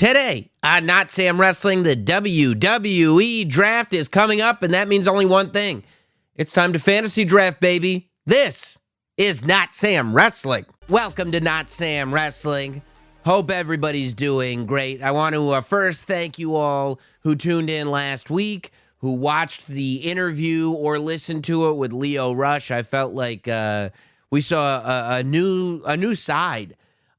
Today on Not Sam Wrestling, the WWE Draft is coming up, and that means only one thing. It's time to fantasy draft, baby. This is Not Sam Wrestling. Welcome to Not Sam Wrestling. Hope everybody's doing great. I want to first thank you all who tuned in last week, who watched the interview or listened to it with Lio Rush. I felt like we saw a new side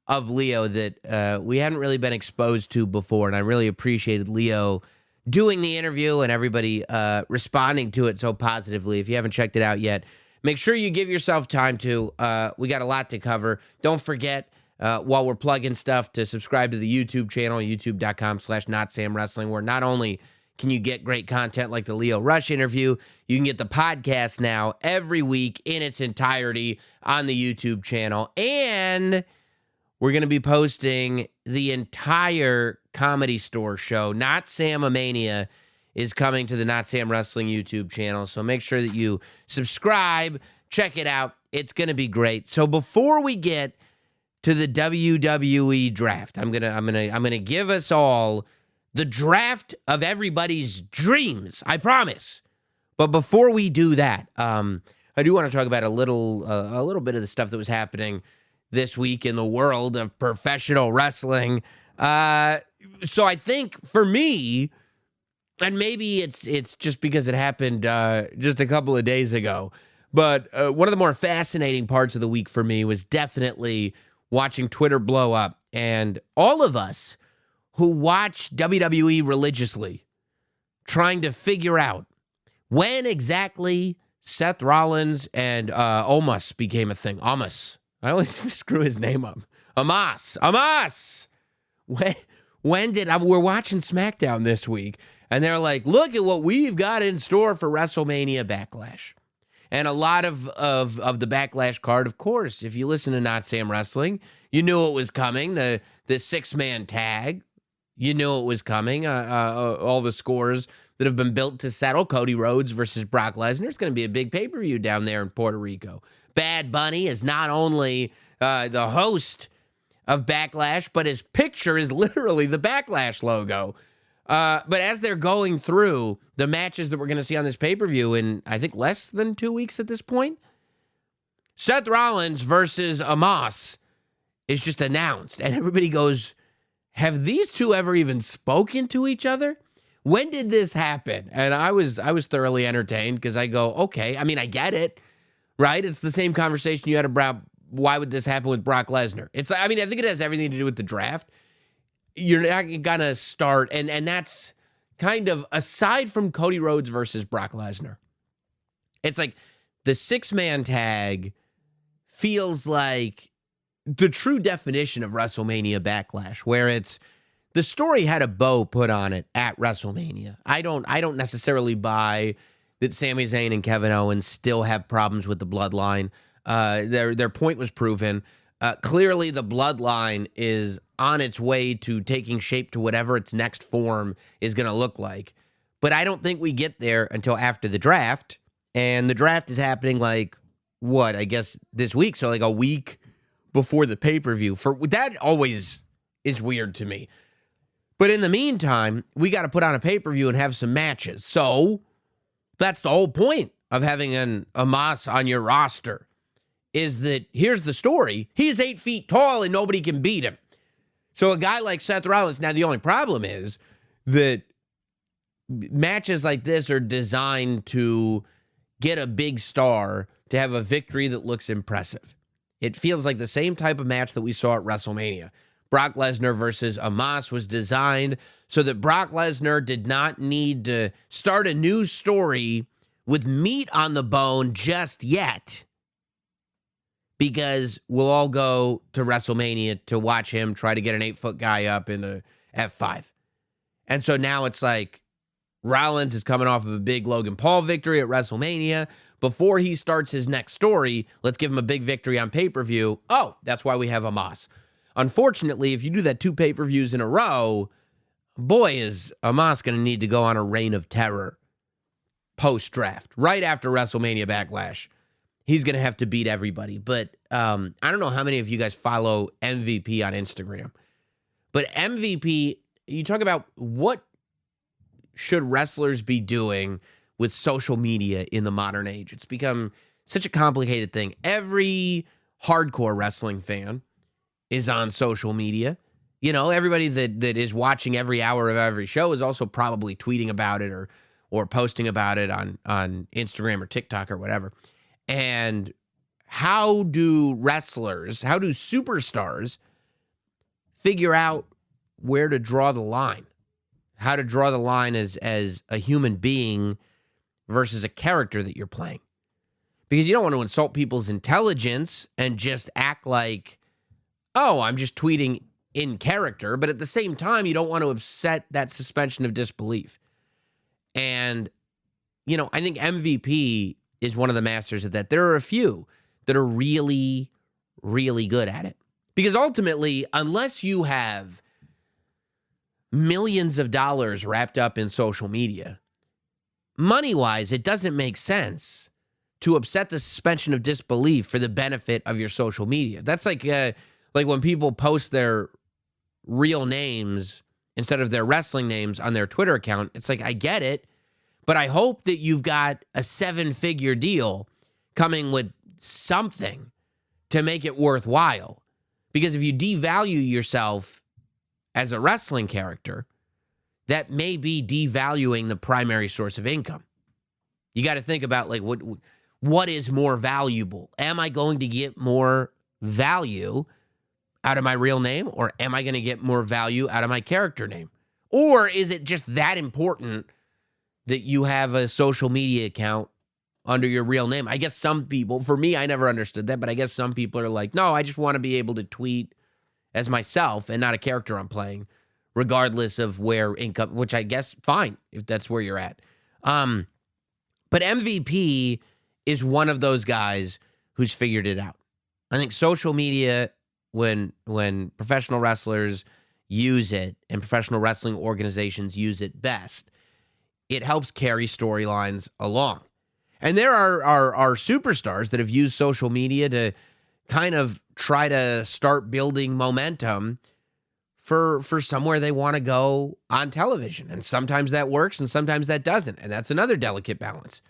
of Lio that we hadn't really been exposed to before, and I really appreciated Lio doing the interview and everybody responding to it so positively. If you haven't checked it out yet, make sure you give yourself time to. We got a lot to cover. Don't forget, while we're plugging stuff, to subscribe to the YouTube channel, youtube.com/NotSamWrestling, where not only can you get great content like the Lio Rush interview, you can get the podcast now every week in its entirety on the YouTube channel. And we're going to be posting the entire Comedy Store show. Not Sam-a-Mania is coming to the Not Sam Wrestling YouTube channel, so make sure that you subscribe, check it out. It's going to be great. So before we get to the WWE Draft, I'm gonna give us all the draft of everybody's dreams. I promise. But before we do that, I do want to talk about a little bit of the stuff that was happening this week in the world of professional wrestling. So I think for me, and maybe it's just because it happened just a couple of days ago, but one of the more fascinating parts of the week for me was definitely watching Twitter blow up, and all of us who watch WWE religiously trying to figure out when exactly Seth Rollins and Omos became a thing. Omos. I always screw his name up. Omos. When did we're watching SmackDown this week, and they're like, look at what we've got in store for WrestleMania Backlash. And a lot of the Backlash card, of course, if you listen to Not Sam Wrestling, you knew it was coming. The six-man tag, you knew it was coming. All the scores that have been built to settle. Cody Rhodes versus Brock Lesnar. It's going to be a big pay-per-view down there in Puerto Rico. Bad Bunny is not only the host of Backlash, but his picture is literally the Backlash logo. But as they're going through the matches that we're going to see on this pay-per-view in, I think, less than 2 weeks at this point, Seth Rollins versus Omos is just announced. And everybody goes, have these two ever even spoken to each other? When did this happen? And I was thoroughly entertained because I go, okay, I mean, I get it, right? It's the same conversation you had about why would this happen with Brock Lesnar. I think it has everything to do with the draft. You're not going to start, and that's kind of, aside from Cody Rhodes versus Brock Lesnar, it's like the six-man tag feels like the true definition of WrestleMania Backlash, where it's the story had a bow put on it at WrestleMania. I don't necessarily buy that Sami Zayn and Kevin Owens still have problems with the bloodline. Their point was proven. Clearly, the bloodline is on its way to taking shape to whatever its next form is going to look like. But I don't think we get there until after the draft. And the draft is happening I guess this week. So like a week before the pay-per-view. That always is weird to me. But in the meantime, we got to put on a pay-per-view and have some matches. So that's the whole point of having an Omos on your roster, is that here's the story. He's 8 feet tall and nobody can beat him. So a guy like Seth Rollins, now the only problem is that matches like this are designed to get a big star to have a victory that looks impressive. It feels like the same type of match that we saw at WrestleMania. Brock Lesnar versus Omos was designed so that Brock Lesnar did not need to start a new story with meat on the bone just yet, because we'll all go to WrestleMania to watch him try to get an 8-foot guy up in a F5. And so now it's like Rollins is coming off of a big Logan Paul victory at WrestleMania. Before he starts his next story, let's give him a big victory on pay-per-view. Oh, that's why we have Omos. Unfortunately, if you do that 2 pay-per-views in a row, boy, is Omos going to need to go on a reign of terror post-draft, right after WrestleMania Backlash. He's going to have to beat everybody. But I don't know how many of you guys follow MVP on Instagram. But MVP you talk about what should wrestlers be doing with social media in the modern age. It's become such a complicated thing. Every hardcore wrestling fan is on social media. You know, everybody that is watching every hour of every show is also probably tweeting about it or posting about it on Instagram or TikTok or whatever. And how do superstars figure out where to draw the line? How to draw the line as a human being versus a character that you're playing. Because you don't want to insult people's intelligence and just act like, oh, I'm just tweeting in character. But at the same time, you don't want to upset that suspension of disbelief. And, you know, I think MVP is one of the masters of that. There are a few that are really, really good at it. Because ultimately, unless you have millions of dollars wrapped up in social media, money-wise, it doesn't make sense to upset the suspension of disbelief for the benefit of your social media. That's like when people post their real names instead of their wrestling names on their Twitter account. It's like, I get it, but I hope that you've got a 7-figure deal coming with something to make it worthwhile. Because if you devalue yourself as a wrestling character, that may be devaluing the primary source of income. You got to think about, like, what is more valuable? Am I going to get more value out of my real name, or am I going to get more value out of my character name? Or is it just that important that you have a social media account under your real name? I guess some people, for me, I never understood that, but I guess some people are like, no, I just want to be able to tweet as myself and not a character I'm playing, regardless of where income, which I guess, fine, if that's where you're at. But MVP is one of those guys who's figured it out. I think social media, when professional wrestlers use it and professional wrestling organizations use it best, it helps carry storylines along. And there are superstars that have used social media to kind of try to start building momentum for somewhere they want to go on television. And sometimes that works and sometimes that doesn't. And that's another delicate balance.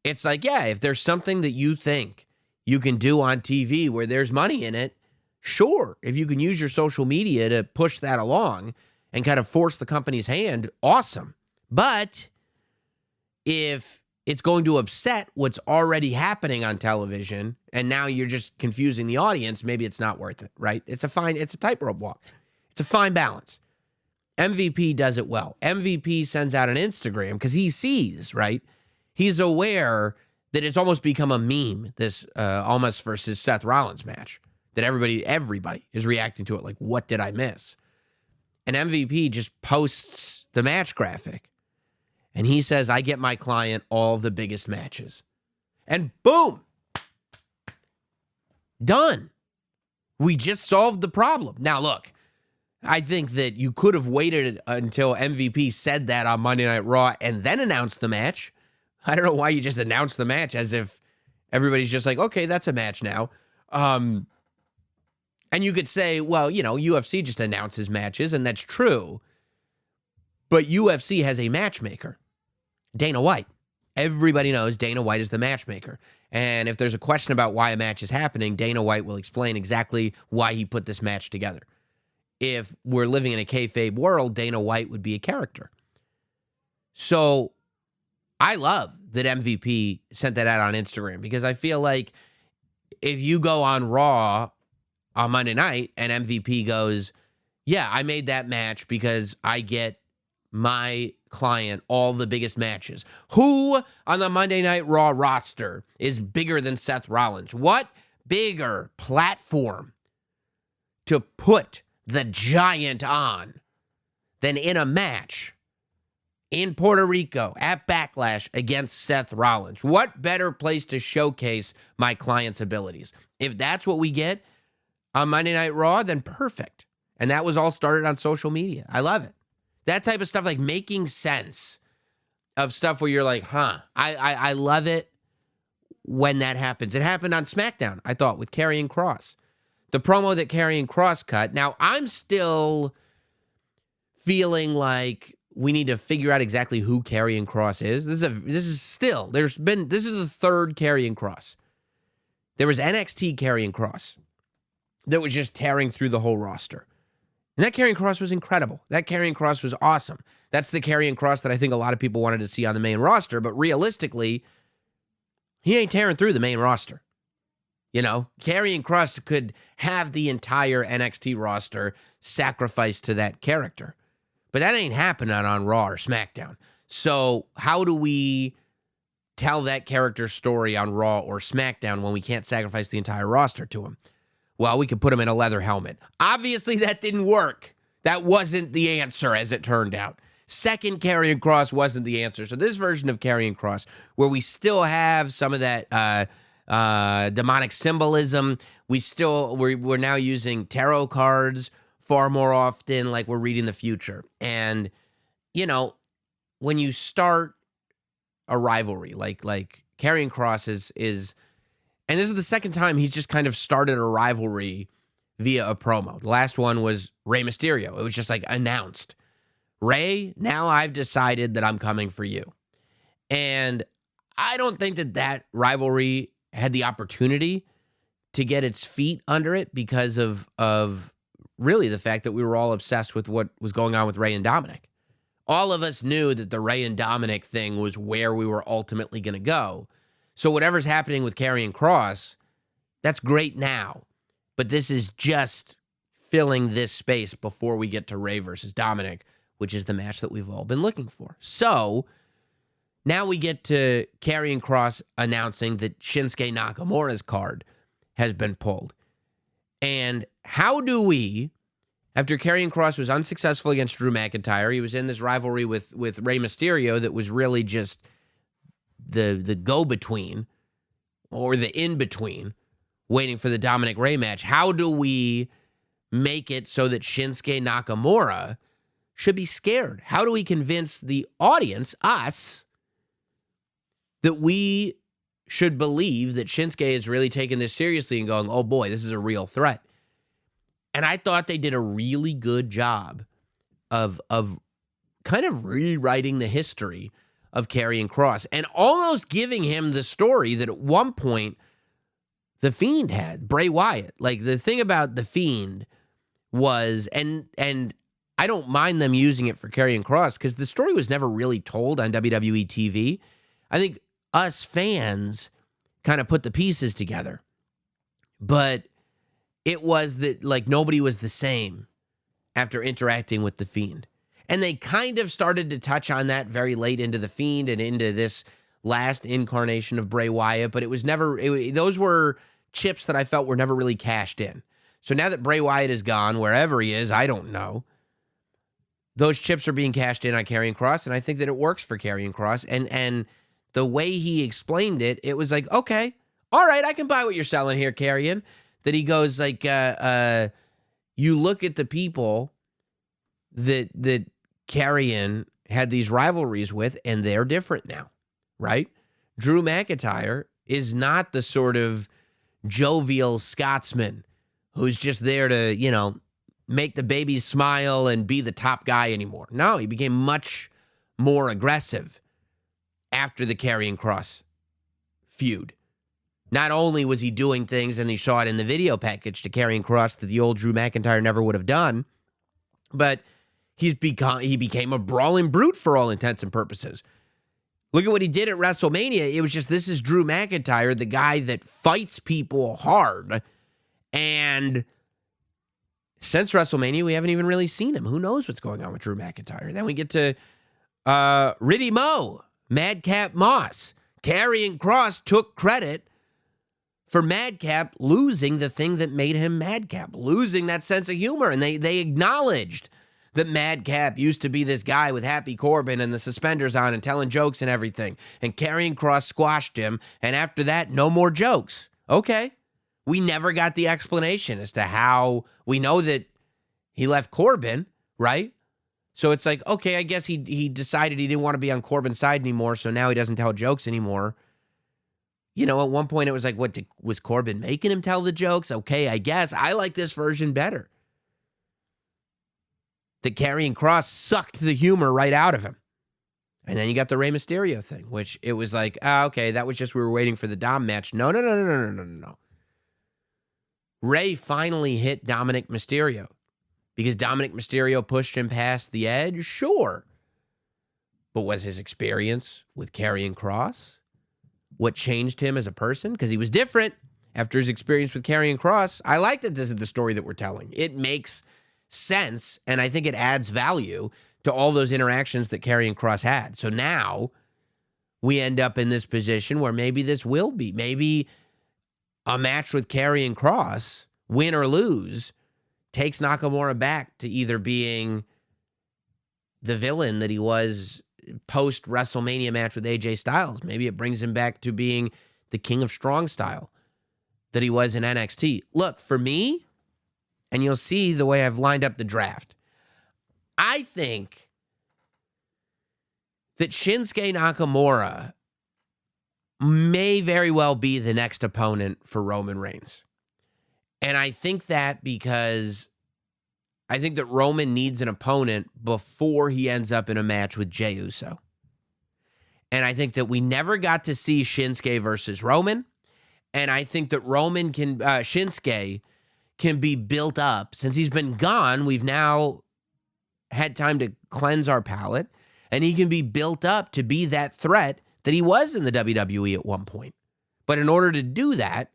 It's like, yeah, if there's something that you think you can do on TV where there's money in it, sure. If you can use your social media to push that along and kind of force the company's hand, awesome. But if it's going to upset what's already happening on television and now you're just confusing the audience, maybe it's not worth it, right? It's a tightrope walk. It's a fine balance. MVP does it well. MVP sends out an Instagram because he sees, right? He's aware that it's almost become a meme, this Omos versus Seth Rollins match, that everybody is reacting to it like, what did I miss? And MVP just posts the match graphic. And he says, I get my client all the biggest matches. And boom, done. We just solved the problem. Now, look, I think that you could have waited until MVP said that on Monday Night Raw and then announced the match. I don't know why you just announced the match as if everybody's just like, okay, that's a match now. And you could say, well, you know, UFC just announces matches, and that's true. But UFC has a matchmaker, Dana White. Everybody knows Dana White is the matchmaker. And if there's a question about why a match is happening, Dana White will explain exactly why he put this match together. If we're living in a kayfabe world, Dana White would be a character. So I love that MVP sent that out on Instagram, because I feel like if you go on Raw on Monday night and MVP goes, yeah, I made that match because I get my client all the biggest matches. Who on the Monday Night Raw roster is bigger than Seth Rollins? What bigger platform to put the giant on than in a match in Puerto Rico at Backlash against Seth Rollins? What better place to showcase my client's abilities? If that's what we get on Monday Night Raw, then perfect. And that was all started on social media. I love it. That type of stuff, like making sense of stuff where you're like, I love it when that happens. It happened on SmackDown, I thought, with Karrion Kross. The promo that Karrion Kross cut. Now, I'm still feeling like we need to figure out exactly who Karrion Kross is. This is the third Karrion Kross. There was NXT Karrion Kross that was just tearing through the whole roster. And that Karrion Kross was incredible. That Karrion Kross was awesome. That's the Karrion Kross that I think a lot of people wanted to see on the main roster, but realistically, he ain't tearing through the main roster. Karrion Kross could have the entire NXT roster sacrificed to that character. But that ain't happening on Raw or SmackDown. So how do we tell that character's story on Raw or SmackDown when we can't sacrifice the entire roster to him? Well, we could put him in a leather helmet. Obviously, that didn't work. That wasn't the answer, as it turned out. Second Karrion Kross wasn't the answer. So this version of Karrion Kross, where we still have some of that demonic symbolism, we're now using tarot cards far more often, like we're reading the future. And, when you start a rivalry, like Karrion Kross is, and this is the second time he's just kind of started a rivalry via a promo. The last one was Rey Mysterio. It was just like announced. Rey, now I've decided that I'm coming for you. And I don't think that rivalry had the opportunity to get its feet under it because of really the fact that we were all obsessed with what was going on with Rey and Dominic. All of us knew that the Rey and Dominic thing was where we were ultimately going to go. So whatever's happening with Karrion Kross, that's great now. But this is just filling this space before we get to Rey versus Dominic, which is the match that we've all been looking for. So now we get to Karrion Kross announcing that Shinsuke Nakamura's card has been pulled. And how do we, after Karrion Kross was unsuccessful against Drew McIntyre, he was in this rivalry with Rey Mysterio that was really just the go-between or the in-between, waiting for the Dominic Rey match. How do we make it so that Shinsuke Nakamura should be scared? How do we convince the audience, us, that we should believe that Shinsuke is really taking this seriously and going, oh boy, this is a real threat? And I thought they did a really good job of kind of rewriting the history of Karrion Kross and almost giving him the story that at one point The Fiend had, Bray Wyatt. Like, the thing about The Fiend was, and I don't mind them using it for Karrion Kross because the story was never really told on WWE TV. I think us fans kind of put the pieces together. But it was that, like, nobody was the same after interacting with The Fiend. And they kind of started to touch on that very late into The Fiend and into this last incarnation of Bray Wyatt, but it was never, those were chips that I felt were never really cashed in. So now that Bray Wyatt is gone, wherever he is, I don't know, those chips are being cashed in on Karrion Kross, and I think that it works for Karrion Kross. And the way he explained it, it was like, okay, all right, I can buy what you're selling here, Karrion. That he goes like, you look at the people that Karrion had these rivalries with, and they're different now, right? Drew McIntyre is not the sort of jovial Scotsman who's just there to, make the babies smile and be the top guy anymore. No, he became much more aggressive after the Karrion Kross feud. Not only was he doing things, and you saw it in the video package to Karrion Kross that the old Drew McIntyre never would have done, but he became a brawling brute for all intents and purposes. Look at what he did at WrestleMania. It was just, this is Drew McIntyre, the guy that fights people hard. And since WrestleMania, we haven't even really seen him. Who knows what's going on with Drew McIntyre? Then we get to Riddy Mo, Madcap Moss. Karrion Kross took credit for Madcap losing the thing that made him Madcap, losing that sense of humor. And they acknowledged that Madcap used to be this guy with Happy Corbin and the suspenders on and telling jokes and everything. And Karrion Kross squashed him. And after that, no more jokes. Okay. We never got the explanation as to how. We know that he left Corbin, right? So it's like, okay, I guess he decided he didn't want to be on Corbin's side anymore, so now he doesn't tell jokes anymore. At one point it was like, was Corbin making him tell the jokes? Okay, I guess. I like this version better. that Karrion Kross sucked the humor right out of him. And then you got the Rey Mysterio thing, which it was like, okay, that was just we were waiting for the Dom match. No. Rey finally hit Dominic Mysterio because Dominic Mysterio pushed him past the edge, sure. But was his experience with Karrion Kross what changed him as a person? Because he was different after his experience with Karrion Kross. I like that this is the story that we're telling. It makes sense, and I think it adds value to all those interactions that Karrion Kross had. So now we end up in this position where maybe this will be. Maybe a match with Karrion Kross, win or lose, takes Nakamura back to either being the villain that he was post-WrestleMania match with AJ Styles. Maybe it brings him back to being the King of Strong Style that he was in NXT. Look, for me, and you'll see the way I've lined up the draft, I think that Shinsuke Nakamura may very well be the next opponent for Roman Reigns. And I think that because I think that Roman needs an opponent before he ends up in a match with Jey Uso. And I think that we never got to see Shinsuke versus Roman. And I think that Shinsuke can be built up. Since he's been gone, we've now had time to cleanse our palate, and he can be built up to be that threat that he was in the WWE at one point. But in order to do that,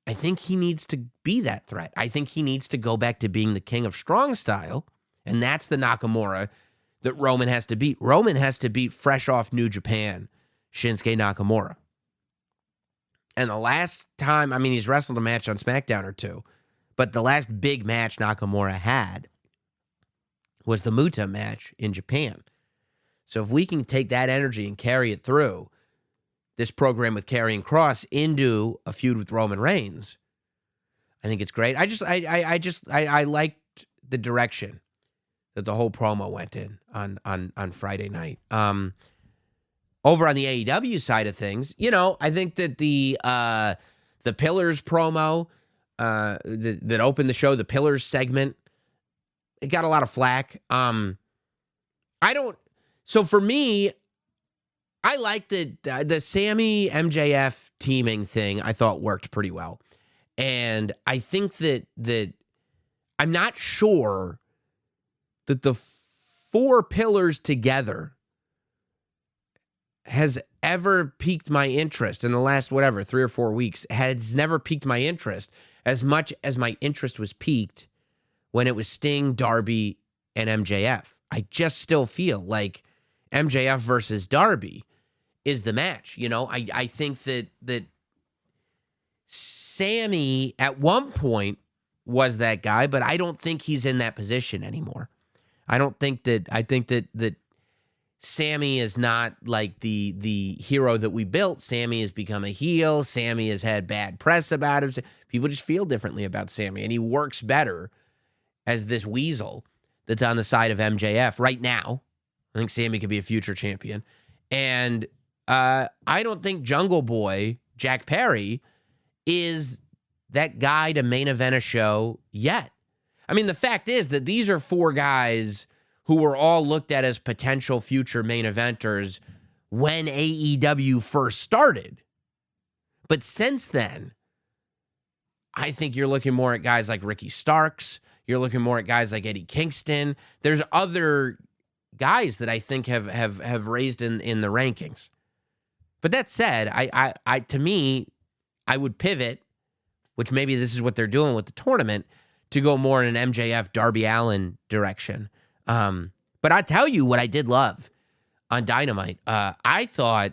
I think he needs to be that threat. I think he needs to go back to being the King of Strong Style, and that's the Nakamura that Roman has to beat. Roman has to beat fresh off New Japan, Shinsuke Nakamura. And the last time, he's wrestled a match on SmackDown or two, but the last big match Nakamura had was the Muta match in Japan. So if we can take that energy and carry it through this program with Karrion Kross into a feud with Roman Reigns, I think it's great. I liked the direction that the whole promo went in on Friday night. Over on the AEW side of things, I think that the Pillars promo that opened the show, the Pillars segment, it got a lot of flack. So for me, I like the Sammy MJF teaming thing. I thought worked pretty well, and I think that I'm not sure that the four pillars together has ever piqued my interest in the last 3 or 4 weeks. Has never piqued my interest as much as my interest was piqued when it was Sting, Darby, and MJF. I just still feel like MJF versus Darby is the match. I think that Sammy at one point was that guy, but I don't think he's in that position anymore. I think that Sammy is not like the hero that we built. Sammy has become a heel. Sammy has had bad press about him. People just feel differently about Sammy, and he works better as this weasel that's on the side of MJF right now. I think Sammy could be a future champion. And I don't think Jungle Boy, Jack Perry, is that guy to main event a show yet. The fact is that these are 4 guys who were all looked at as potential future main eventers when AEW first started. But since then, I think you're looking more at guys like Ricky Starks. You're looking more at guys like Eddie Kingston. There's other guys that I think have raised in the rankings. But that said, I to me, I would pivot, which maybe this is what they're doing with the tournament, to go more in an MJF Darby Allin direction. But I tell you what I did love on Dynamite. I thought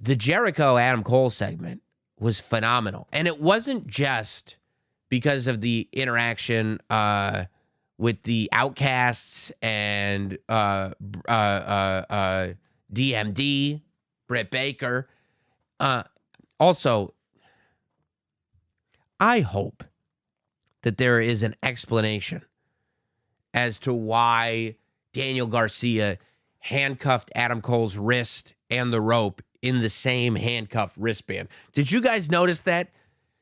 the Jericho Adam Cole segment was phenomenal. And it wasn't just because of the interaction with the Outcasts and DMD, Britt Baker. Also, I hope that there is an explanation as to why Daniel Garcia handcuffed Adam Cole's wrist and the rope in the same handcuffed wristband. Did you guys notice that?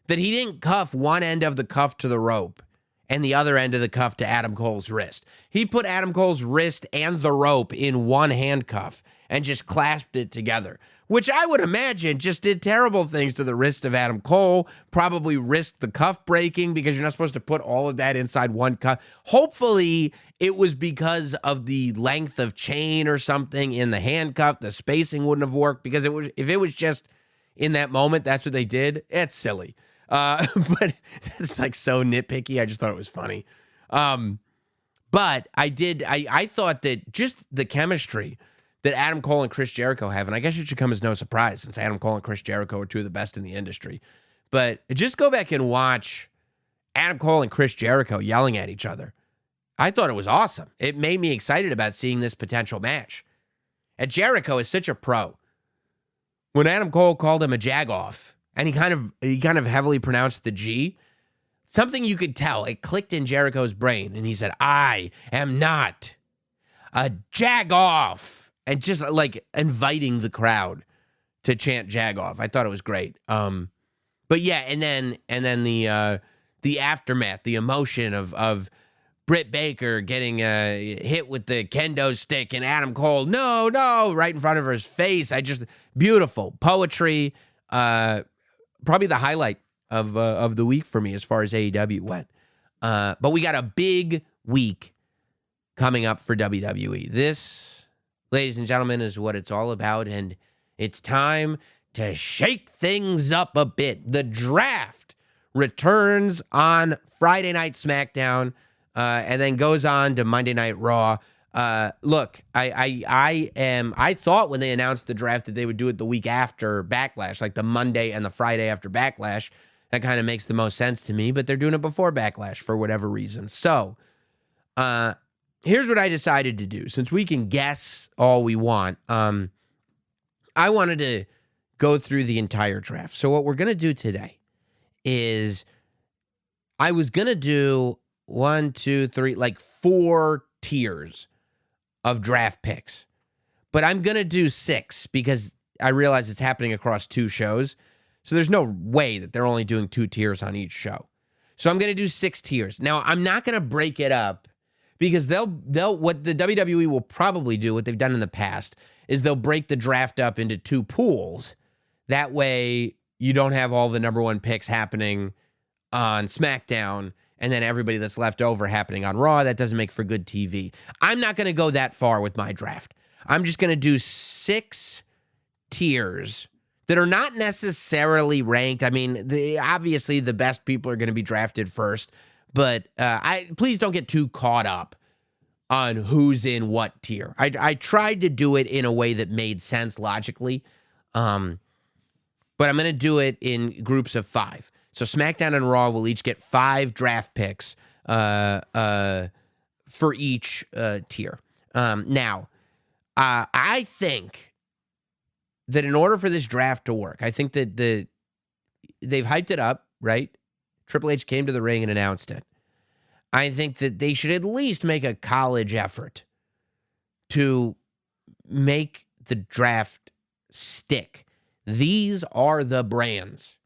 That he didn't cuff one end of the cuff to the rope and the other end of the cuff to Adam Cole's wrist. He put Adam Cole's wrist and the rope in one handcuff and just clasped it together, which I would imagine just did terrible things to the wrist of Adam Cole, probably risked the cuff breaking because you're not supposed to put all of that inside one cuff. Hopefully, it was because of the length of chain or something in the handcuff. The spacing wouldn't have worked because if it was just in that moment, that's what they did. It's silly. But it's like so nitpicky. I just thought it was funny. But I thought that just the chemistry that Adam Cole and Chris Jericho have, and I guess it should come as no surprise since Adam Cole and Chris Jericho are two of the best in the industry. But just go back and watch Adam Cole and Chris Jericho yelling at each other. I thought it was awesome. It made me excited about seeing this potential match. And Jericho is such a pro. When Adam Cole called him a jagoff, and he kind of heavily pronounced the G, something you could tell. It clicked in Jericho's brain, and he said, "I am not a jagoff," and just like inviting the crowd to chant jagoff. I thought it was great. But yeah, and then the aftermath, the emotion of Britt Baker getting hit with the kendo stick and Adam Cole, no, right in front of his face. Beautiful poetry. Probably the highlight of the week for me as far as AEW went. But we got a big week coming up for WWE. This, ladies and gentlemen, is what it's all about, and it's time to shake things up a bit. The draft returns on Friday Night SmackDown, and then goes on to Monday Night Raw. Look, I thought when they announced the draft that they would do it the week after Backlash, like the Monday and the Friday after Backlash. That kind of makes the most sense to me, but they're doing it before Backlash for whatever reason. So, here's what I decided to do. Since we can guess all we want, I wanted to go through the entire draft. So what we're going to do today is I was going to do 1, 2, 3, like 4 tiers of draft picks. But I'm going to do 6 because I realize it's happening across 2 shows. So there's no way that they're only doing 2 tiers on each show. So I'm going to do 6 tiers. Now, I'm not going to break it up because they'll what the WWE will probably do, what they've done in the past, is they'll break the draft up into 2 pools. That way you don't have all the number 1 picks happening on SmackDown and then everybody that's left over happening on Raw. That doesn't make for good TV. I'm not going to go that far with my draft. I'm just going to do 6 tiers that are not necessarily ranked. I mean, obviously the best people are going to be drafted first, but please don't get too caught up on who's in what tier. I tried to do it in a way that made sense logically, but I'm going to do it in groups of 5. So SmackDown and Raw will each get 5 draft picks for each tier. Now, I think that in order for this draft to work, I think that they've hyped it up, right? Triple H came to the ring and announced it. I think that they should at least make a college effort to make the draft stick. These are the brands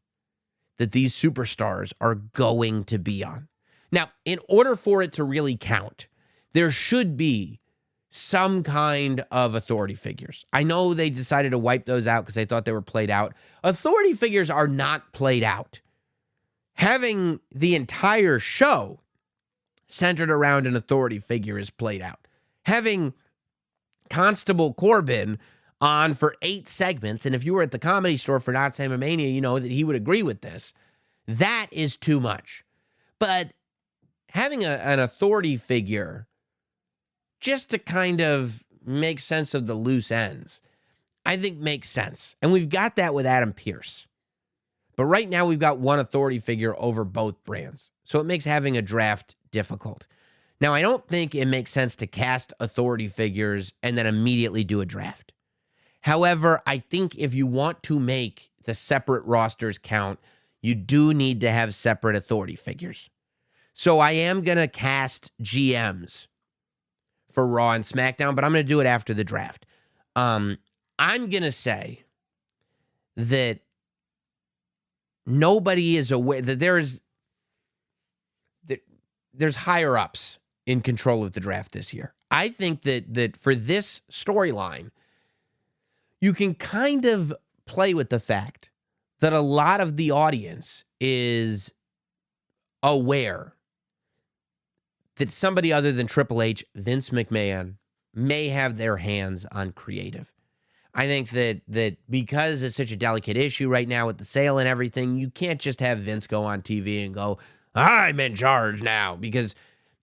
that these superstars are going to be on. Now, in order for it to really count, there should be some kind of authority figures. I know they decided to wipe those out because they thought they were played out. Authority figures are not played out. Having the entire show centered around an authority figure is played out. Having Constable Corbin on for 8 segments, and if you were at the Comedy Store for Notsam Mania, you know that he would agree with this. That is too much. But having an authority figure just to kind of make sense of the loose ends, I think makes sense. And we've got that with Adam Pearce. But right now we've got one authority figure over both brands. So it makes having a draft difficult. Now, I don't think it makes sense to cast authority figures and then immediately do a draft. However, I think if you want to make the separate rosters count, you do need to have separate authority figures. So I am going to cast GMs for Raw and SmackDown, but I'm going to do it after the draft. I'm going to say that nobody is aware that there's higher ups in control of the draft this year. I think that for this storyline, you can kind of play with the fact that a lot of the audience is aware that somebody other than Triple H, Vince McMahon, may have their hands on creative. I think that because it's such a delicate issue right now with the sale and everything, you can't just have Vince go on TV and go, I'm in charge now, because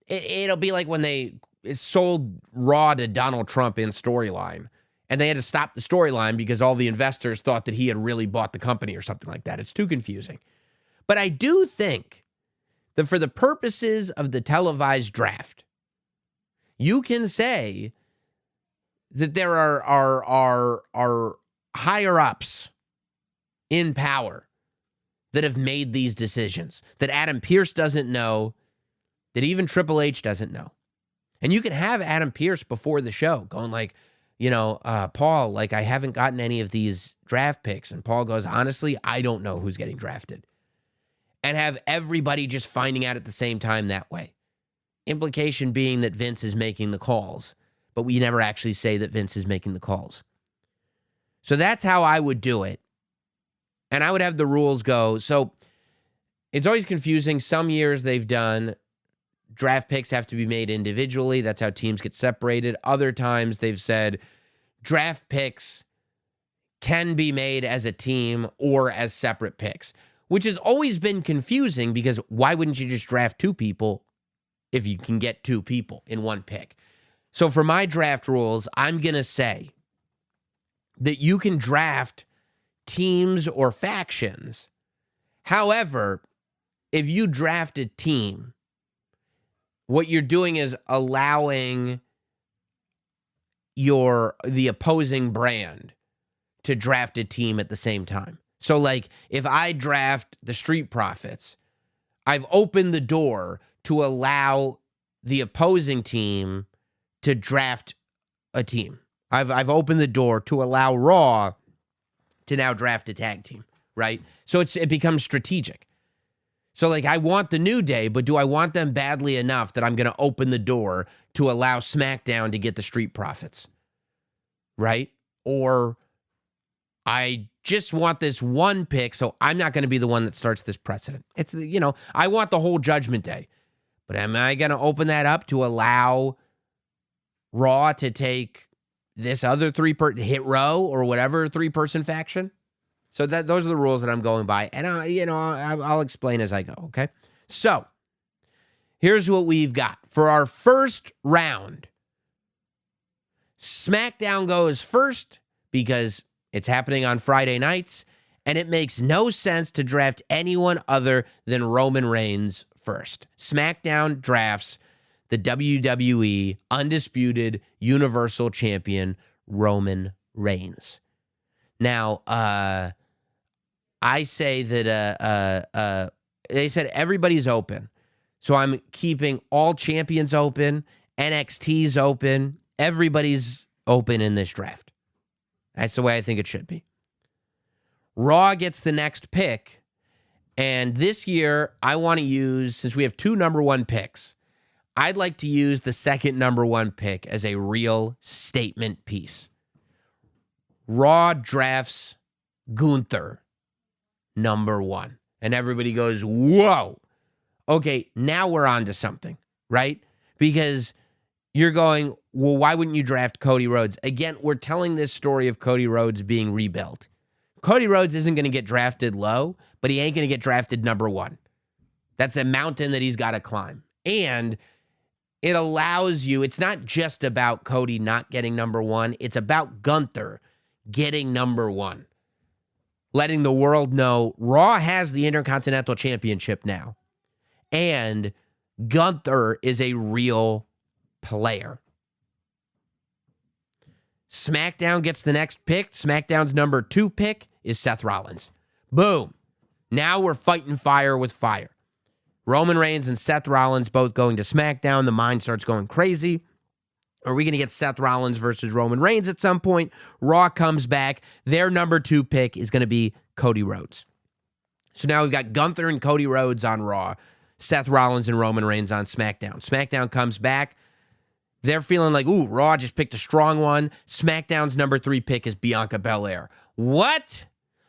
it'll be like when they sold Raw to Donald Trump in storyline, and they had to stop the storyline because all the investors thought that he had really bought the company or something like that. It's too confusing. But I do think that for the purposes of the televised draft, you can say that there are higher ups in power that have made these decisions, that Adam Pearce doesn't know, that even Triple H doesn't know. And you can have Adam Pearce before the show going like, Paul, like, I haven't gotten any of these draft picks. And Paul goes, honestly, I don't know who's getting drafted. And have everybody just finding out at the same time that way. Implication being that Vince is making the calls, but we never actually say that Vince is making the calls. So that's how I would do it. And I would have the rules go. So it's always confusing. Some years they've done draft picks have to be made individually. That's how teams get separated. Other times they've said draft picks can be made as a team or as separate picks, which has always been confusing because why wouldn't you just draft two people if you can get two people in one pick? So for my draft rules, I'm going to say that you can draft teams or factions. However, if you draft a team, what you're doing is allowing the opposing brand to draft a team at the same time. So like if I draft the Street Profits, I've opened the door to allow the opposing team to draft a team. I've opened the door to allow Raw to now draft a tag team, right? So it becomes strategic. So like I want the New Day, but do I want them badly enough that I'm going to open the door to allow SmackDown to get the Street Profits, right? Or I just want this one pick, so I'm not going to be the one that starts this precedent. It's, I want the whole Judgment Day, but am I going to open that up to allow Raw to take this other Hit Row or whatever 3-person faction? So those are the rules that I'm going by, and I'll explain as I go, okay? So here's what we've got. For our first round, SmackDown goes first because it's happening on Friday nights, and it makes no sense to draft anyone other than Roman Reigns first. SmackDown drafts the WWE Undisputed Universal Champion, Roman Reigns. Now, I say that they said everybody's open. So I'm keeping all champions open, NXT's open, everybody's open in this draft. That's the way I think it should be. Raw gets the next pick, and this year I want to use, since we have 2 number 1 picks, I'd like to use the second number 1 pick as a real statement piece. Raw drafts Gunther, number 1. And everybody goes, whoa. Okay, now we're on to something, right? Because you're going, well, why wouldn't you draft Cody Rhodes? Again, we're telling this story of Cody Rhodes being rebuilt. Cody Rhodes isn't going to get drafted low, but he ain't going to get drafted number 1. That's a mountain that he's got to climb. And it allows you, it's not just about Cody not getting number 1. It's about Gunther getting number 1. Letting the world know Raw has the Intercontinental Championship now. And Gunther is a real player. SmackDown gets the next pick. SmackDown's number 2 pick is Seth Rollins. Boom. Now we're fighting fire with fire. Roman Reigns and Seth Rollins both going to SmackDown. The mind starts going crazy. Are we going to get Seth Rollins versus Roman Reigns at some point? Raw comes back. Their number 2 pick is going to be Cody Rhodes. So now we've got Gunther and Cody Rhodes on Raw. Seth Rollins and Roman Reigns on SmackDown. SmackDown comes back. They're feeling like, ooh, Raw just picked a strong one. SmackDown's number 3 pick is Bianca Belair. What?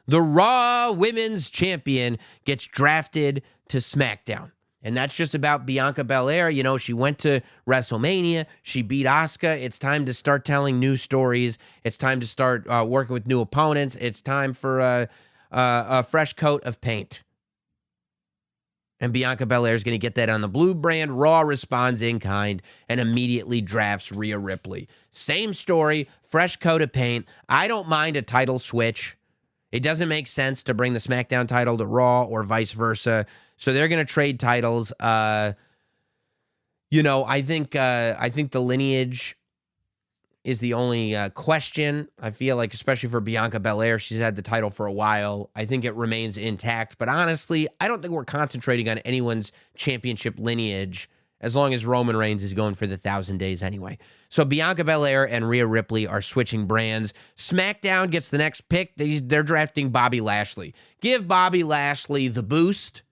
The Raw Women's Champion gets drafted to SmackDown. And that's just about Bianca Belair. You know, she went to WrestleMania. She beat Asuka. It's time to start telling new stories. It's time to start working with new opponents. It's time for a fresh coat of paint. And Bianca Belair is going to get that on the blue brand. Raw responds in kind and immediately drafts Rhea Ripley. Same story, fresh coat of paint. I don't mind a title switch. It doesn't make sense to bring the SmackDown title to Raw or vice versa. So they're going to trade titles. I think the lineage is the only question. I feel like, especially for Bianca Belair, she's had the title for a while. I think it remains intact. But honestly, I don't think we're concentrating on anyone's championship lineage as long as Roman Reigns is going for the 1,000 days anyway. So Bianca Belair and Rhea Ripley are switching brands. SmackDown gets the next pick. They're drafting Bobby Lashley. Give Bobby Lashley the boost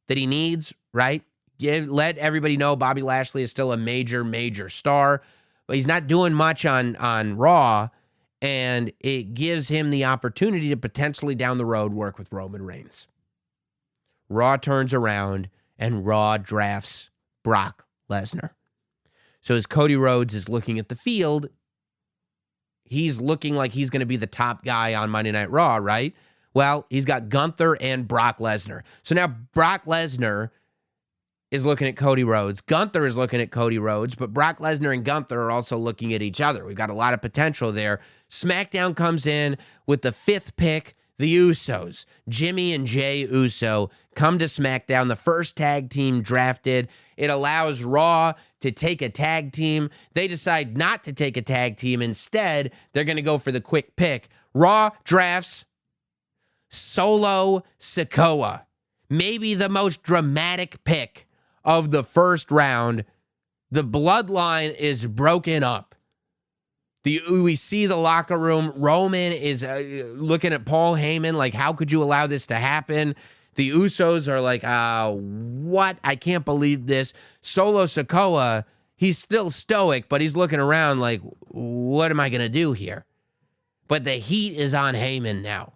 that he needs, right? Let everybody know Bobby Lashley is still a major, major star. But he's not doing much on Raw, and it gives him the opportunity to potentially down the road work with Roman Reigns. Raw turns around, and Raw drafts Brock Lesnar. So as Cody Rhodes is looking at the field, he's looking like he's going to be the top guy on Monday Night Raw, right? Well, he's got Gunther and Brock Lesnar. So now Brock Lesnar is looking at Cody Rhodes. Gunther is looking at Cody Rhodes, but Brock Lesnar and Gunther are also looking at each other. We've got a lot of potential there. SmackDown comes in with the 5th pick, the Usos. Jimmy and Jey Uso come to SmackDown, the first tag team drafted. It allows Raw to take a tag team. They decide not to take a tag team. Instead, they're going to go for the quick pick. Raw drafts Solo Sikoa. Maybe the most dramatic pick of the first round. The bloodline is broken up. We see the locker room. Roman is looking at Paul Heyman like, how could you allow this to happen? The Usos are like, what? I can't believe this. Solo Sikoa, he's still stoic, but he's looking around like, what am I going to do here? But the heat is on Heyman now.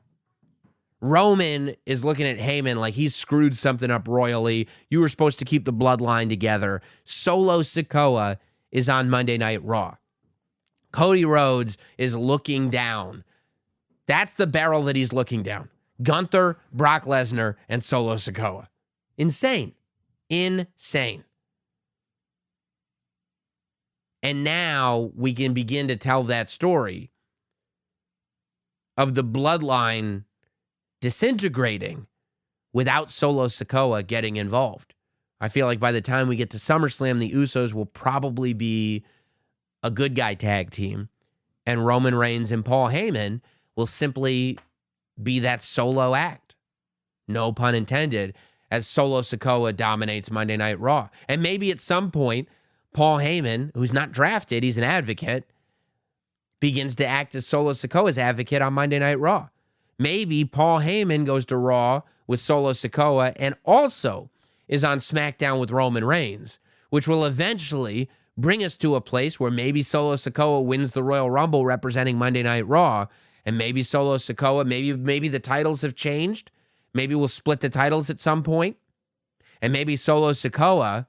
Roman is looking at Heyman like he's screwed something up royally. You were supposed to keep the bloodline together. Solo Sikoa is on Monday Night Raw. Cody Rhodes is looking down. That's the barrel that he's looking down. Gunther, Brock Lesnar, and Solo Sikoa. Insane. Insane. And now we can begin to tell that story of the bloodline disintegrating without Solo Sikoa getting involved. I feel like by the time we get to SummerSlam, the Usos will probably be a good guy tag team, and Roman Reigns and Paul Heyman will simply be that solo act. No pun intended, as Solo Sikoa dominates Monday Night Raw. And maybe at some point, Paul Heyman, who's not drafted, he's an advocate, begins to act as Solo Sikoa's advocate on Monday Night Raw. Maybe Paul Heyman goes to Raw with Solo Sikoa and also is on SmackDown with Roman Reigns, which will eventually bring us to a place where maybe Solo Sikoa wins the Royal Rumble representing Monday Night Raw, and maybe Solo Sikoa, maybe the titles have changed. Maybe we'll split the titles at some point, and maybe Solo Sikoa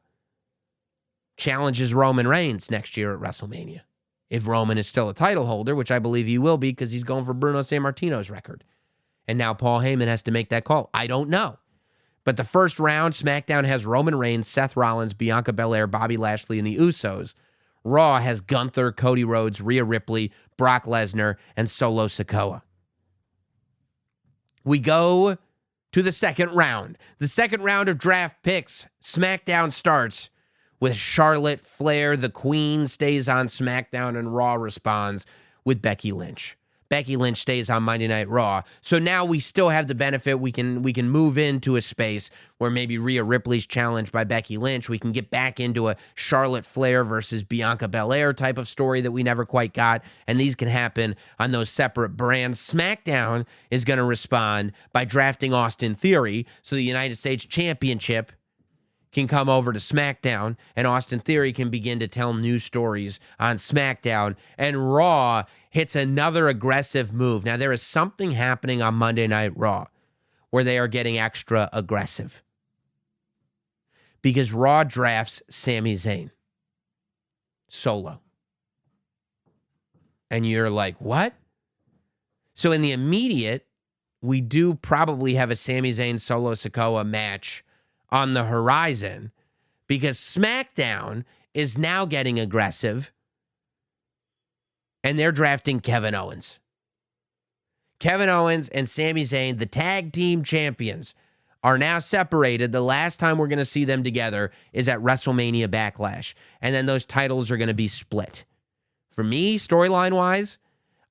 challenges Roman Reigns next year at WrestleMania. If Roman is still a title holder, which I believe he will be because he's going for Bruno Sammartino's record. And now Paul Heyman has to make that call. I don't know. But the first round, SmackDown has Roman Reigns, Seth Rollins, Bianca Belair, Bobby Lashley, and the Usos. Raw has Gunther, Cody Rhodes, Rhea Ripley, Brock Lesnar, and Solo Sikoa. We go to the second round. The second round of draft picks. SmackDown starts with Charlotte Flair. The Queen stays on SmackDown, and Raw responds with Becky Lynch. Becky Lynch stays on Monday Night Raw. So now we still have the benefit. We can move into a space where maybe Rhea Ripley's challenged by Becky Lynch. We can get back into a Charlotte Flair versus Bianca Belair type of story that we never quite got. And these can happen on those separate brands. SmackDown is going to respond by drafting Austin Theory. So the United States Championship can come over to SmackDown, and Austin Theory can begin to tell new stories on SmackDown, and Raw hits another aggressive move. Now, there is something happening on Monday Night Raw where they are getting extra aggressive because Raw drafts Sami Zayn solo. And you're like, what? So in the immediate, we do probably have a Sami Zayn Solo Sikoa match on the horizon because SmackDown is now getting aggressive and they're drafting Kevin Owens. Kevin Owens and Sami Zayn, the tag team champions, are now separated. The last time we're going to see them together is at WrestleMania Backlash. And then those titles are going to be split. For me, storyline-wise,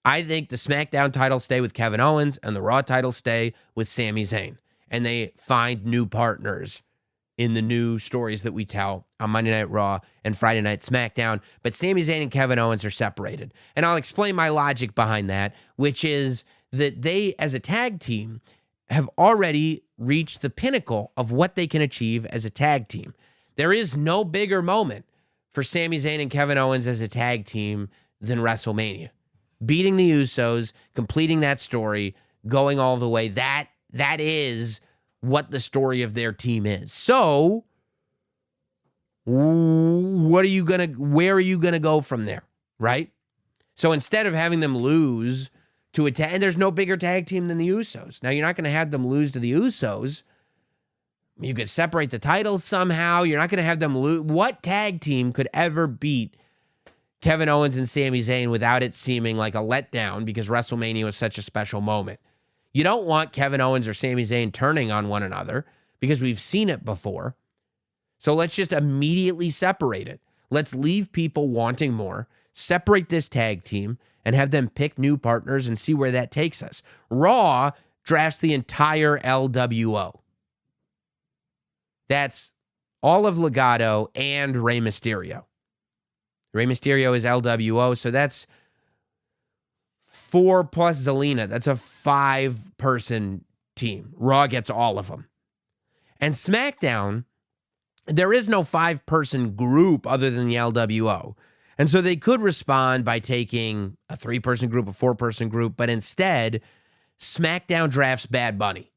I think the SmackDown titles stay with Kevin Owens and the Raw titles stay with Sami Zayn. And they find new partners in the new stories that we tell on Monday Night Raw and Friday Night SmackDown. But Sami Zayn and Kevin Owens are separated. And I'll explain my logic behind that, which is that they, as a tag team, have already reached the pinnacle of what they can achieve as a tag team. There is no bigger moment for Sami Zayn and Kevin Owens as a tag team than WrestleMania. Beating the Usos, completing that story, going all the way, that is what the story of their team is. So, where are you gonna go from there, right? So instead of having them lose to a tag, and there's no bigger tag team than the Usos. Now, you're not going to have them lose to the Usos. You could separate the titles somehow. You're not going to have them lose. What tag team could ever beat Kevin Owens and Sami Zayn without it seeming like a letdown because WrestleMania was such a special moment? You don't want Kevin Owens or Sami Zayn turning on one another because we've seen it before. So let's just immediately separate it. Let's leave people wanting more, separate this tag team, and have them pick new partners and see where that takes us. Raw drafts the entire LWO. That's all of Legado and Rey Mysterio. Rey Mysterio is LWO, so that's 4 plus Zelina. That's a 5-person team. Raw gets all of them. And SmackDown, there is no 5-person group other than the LWO. And so they could respond by taking a 3-person group, a 4-person group, but instead, SmackDown drafts Bad Bunny.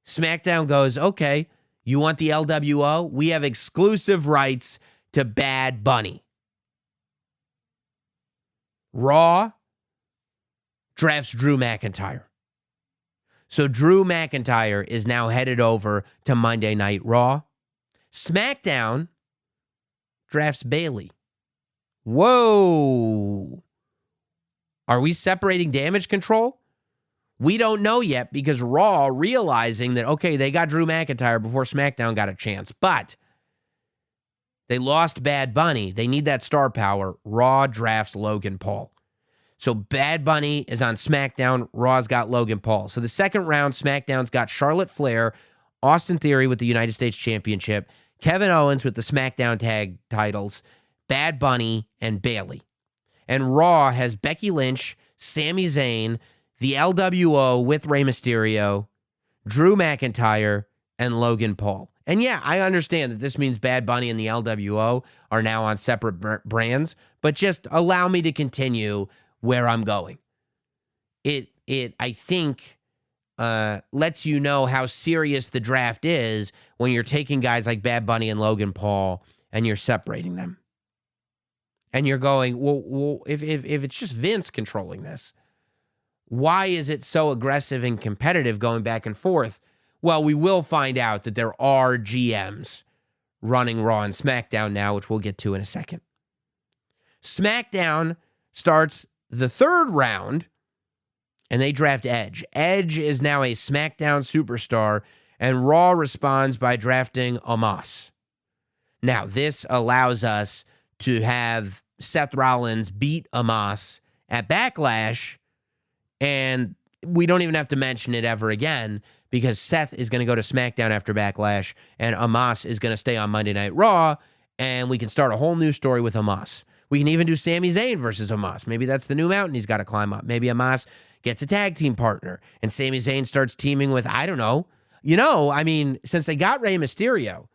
SmackDown goes, okay, you want the LWO? We have exclusive rights to Bad Bunny. Raw drafts Drew McIntyre. So Drew McIntyre is now headed over to Monday Night Raw. SmackDown drafts Bayley. Whoa. Are we separating Damage Control? We don't know yet because Raw realizing that, okay, they got Drew McIntyre before SmackDown got a chance, but they lost Bad Bunny. They need that star power. Raw drafts Logan Paul. So Bad Bunny is on SmackDown. Raw's got Logan Paul. So the second round, SmackDown's got Charlotte Flair, Austin Theory with the United States Championship, Kevin Owens with the SmackDown tag titles, Bad Bunny, and Bayley. And Raw has Becky Lynch, Sami Zayn, the LWO with Rey Mysterio, Drew McIntyre, and Logan Paul. And yeah, I understand that this means Bad Bunny and the LWO are now on separate brands, but just allow me to continue where I'm going. It I think, lets you know how serious the draft is when you're taking guys like Bad Bunny and Logan Paul and you're separating them. And you're going, well, if it's just Vince controlling this, why is it so aggressive and competitive going back and forth? Well, we will find out that there are GMs running Raw and SmackDown now, which we'll get to in a second. SmackDown starts the third round, and they draft Edge. Edge is now a SmackDown superstar, and Raw responds by drafting Omos. Now, this allows us to have Seth Rollins beat Omos at Backlash, and we don't even have to mention it ever again because Seth is going to go to SmackDown after Backlash, and Omos is going to stay on Monday Night Raw, and we can start a whole new story with Omos. We can even do Sami Zayn versus Omos. Maybe that's the new mountain he's got to climb up. Maybe Omos gets a tag team partner, and Sami Zayn starts teaming with, I don't know. You know, I mean, since they got Rey Mysterio,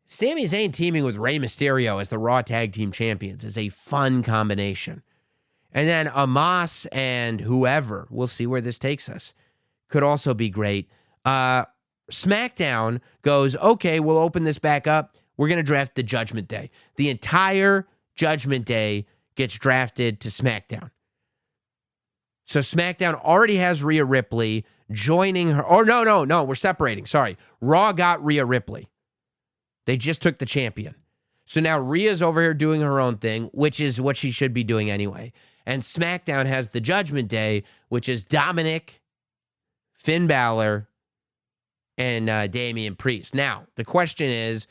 Sami Zayn teaming with Rey Mysterio as the Raw Tag Team Champions is a fun combination. And then Omos and whoever, we'll see where this takes us, could also be great. SmackDown goes, okay, we'll open this back up. We're going to draft the Judgment Day. The entire Judgment Day gets drafted to SmackDown. So SmackDown already has Rhea Ripley joining her. Oh, no, we're separating. Sorry. Raw got Rhea Ripley. They just took the champion. So now Rhea's over here doing her own thing, which is what she should be doing anyway. And SmackDown has the Judgment Day, which is Dominic, Finn Balor, and Damian Priest. Now, the question is,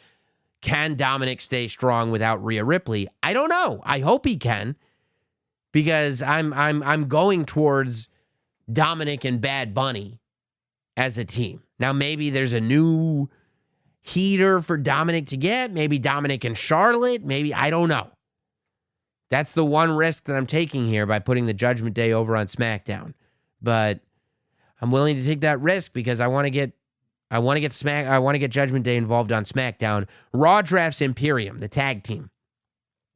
can Dominic stay strong without Rhea Ripley? I don't know. I hope he can, because I'm going towards Dominic and Bad Bunny as a team. Now, maybe there's a new heater for Dominic to get. Maybe Dominic and Charlotte. Maybe, I don't know. That's the one risk that I'm taking here by putting the Judgment Day over on SmackDown. But I'm willing to take that risk because I want to get Judgment Day involved on SmackDown. Raw drafts Imperium, the tag team.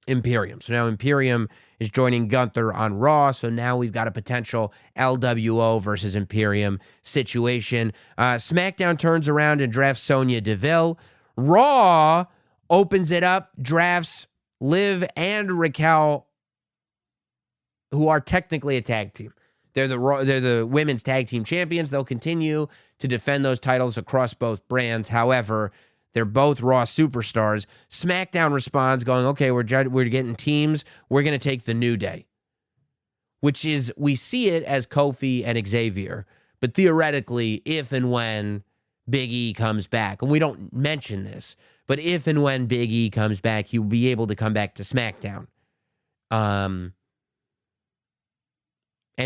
Imperium. So now Imperium is joining Gunther on Raw. So now we've got a potential LWO versus Imperium situation. SmackDown turns around and drafts Sonya Deville. Raw opens it up, drafts Liv and Raquel, who are technically a tag team. They're the women's tag team champions. They'll continue to defend those titles across both brands. However, they're both Raw superstars. SmackDown responds going, okay, we're getting teams. We're going to take the New Day, which is, we see it as Kofi and Xavier. But theoretically, if and when Big E comes back, and we don't mention this, but if and when Big E comes back, he will be able to come back to SmackDown and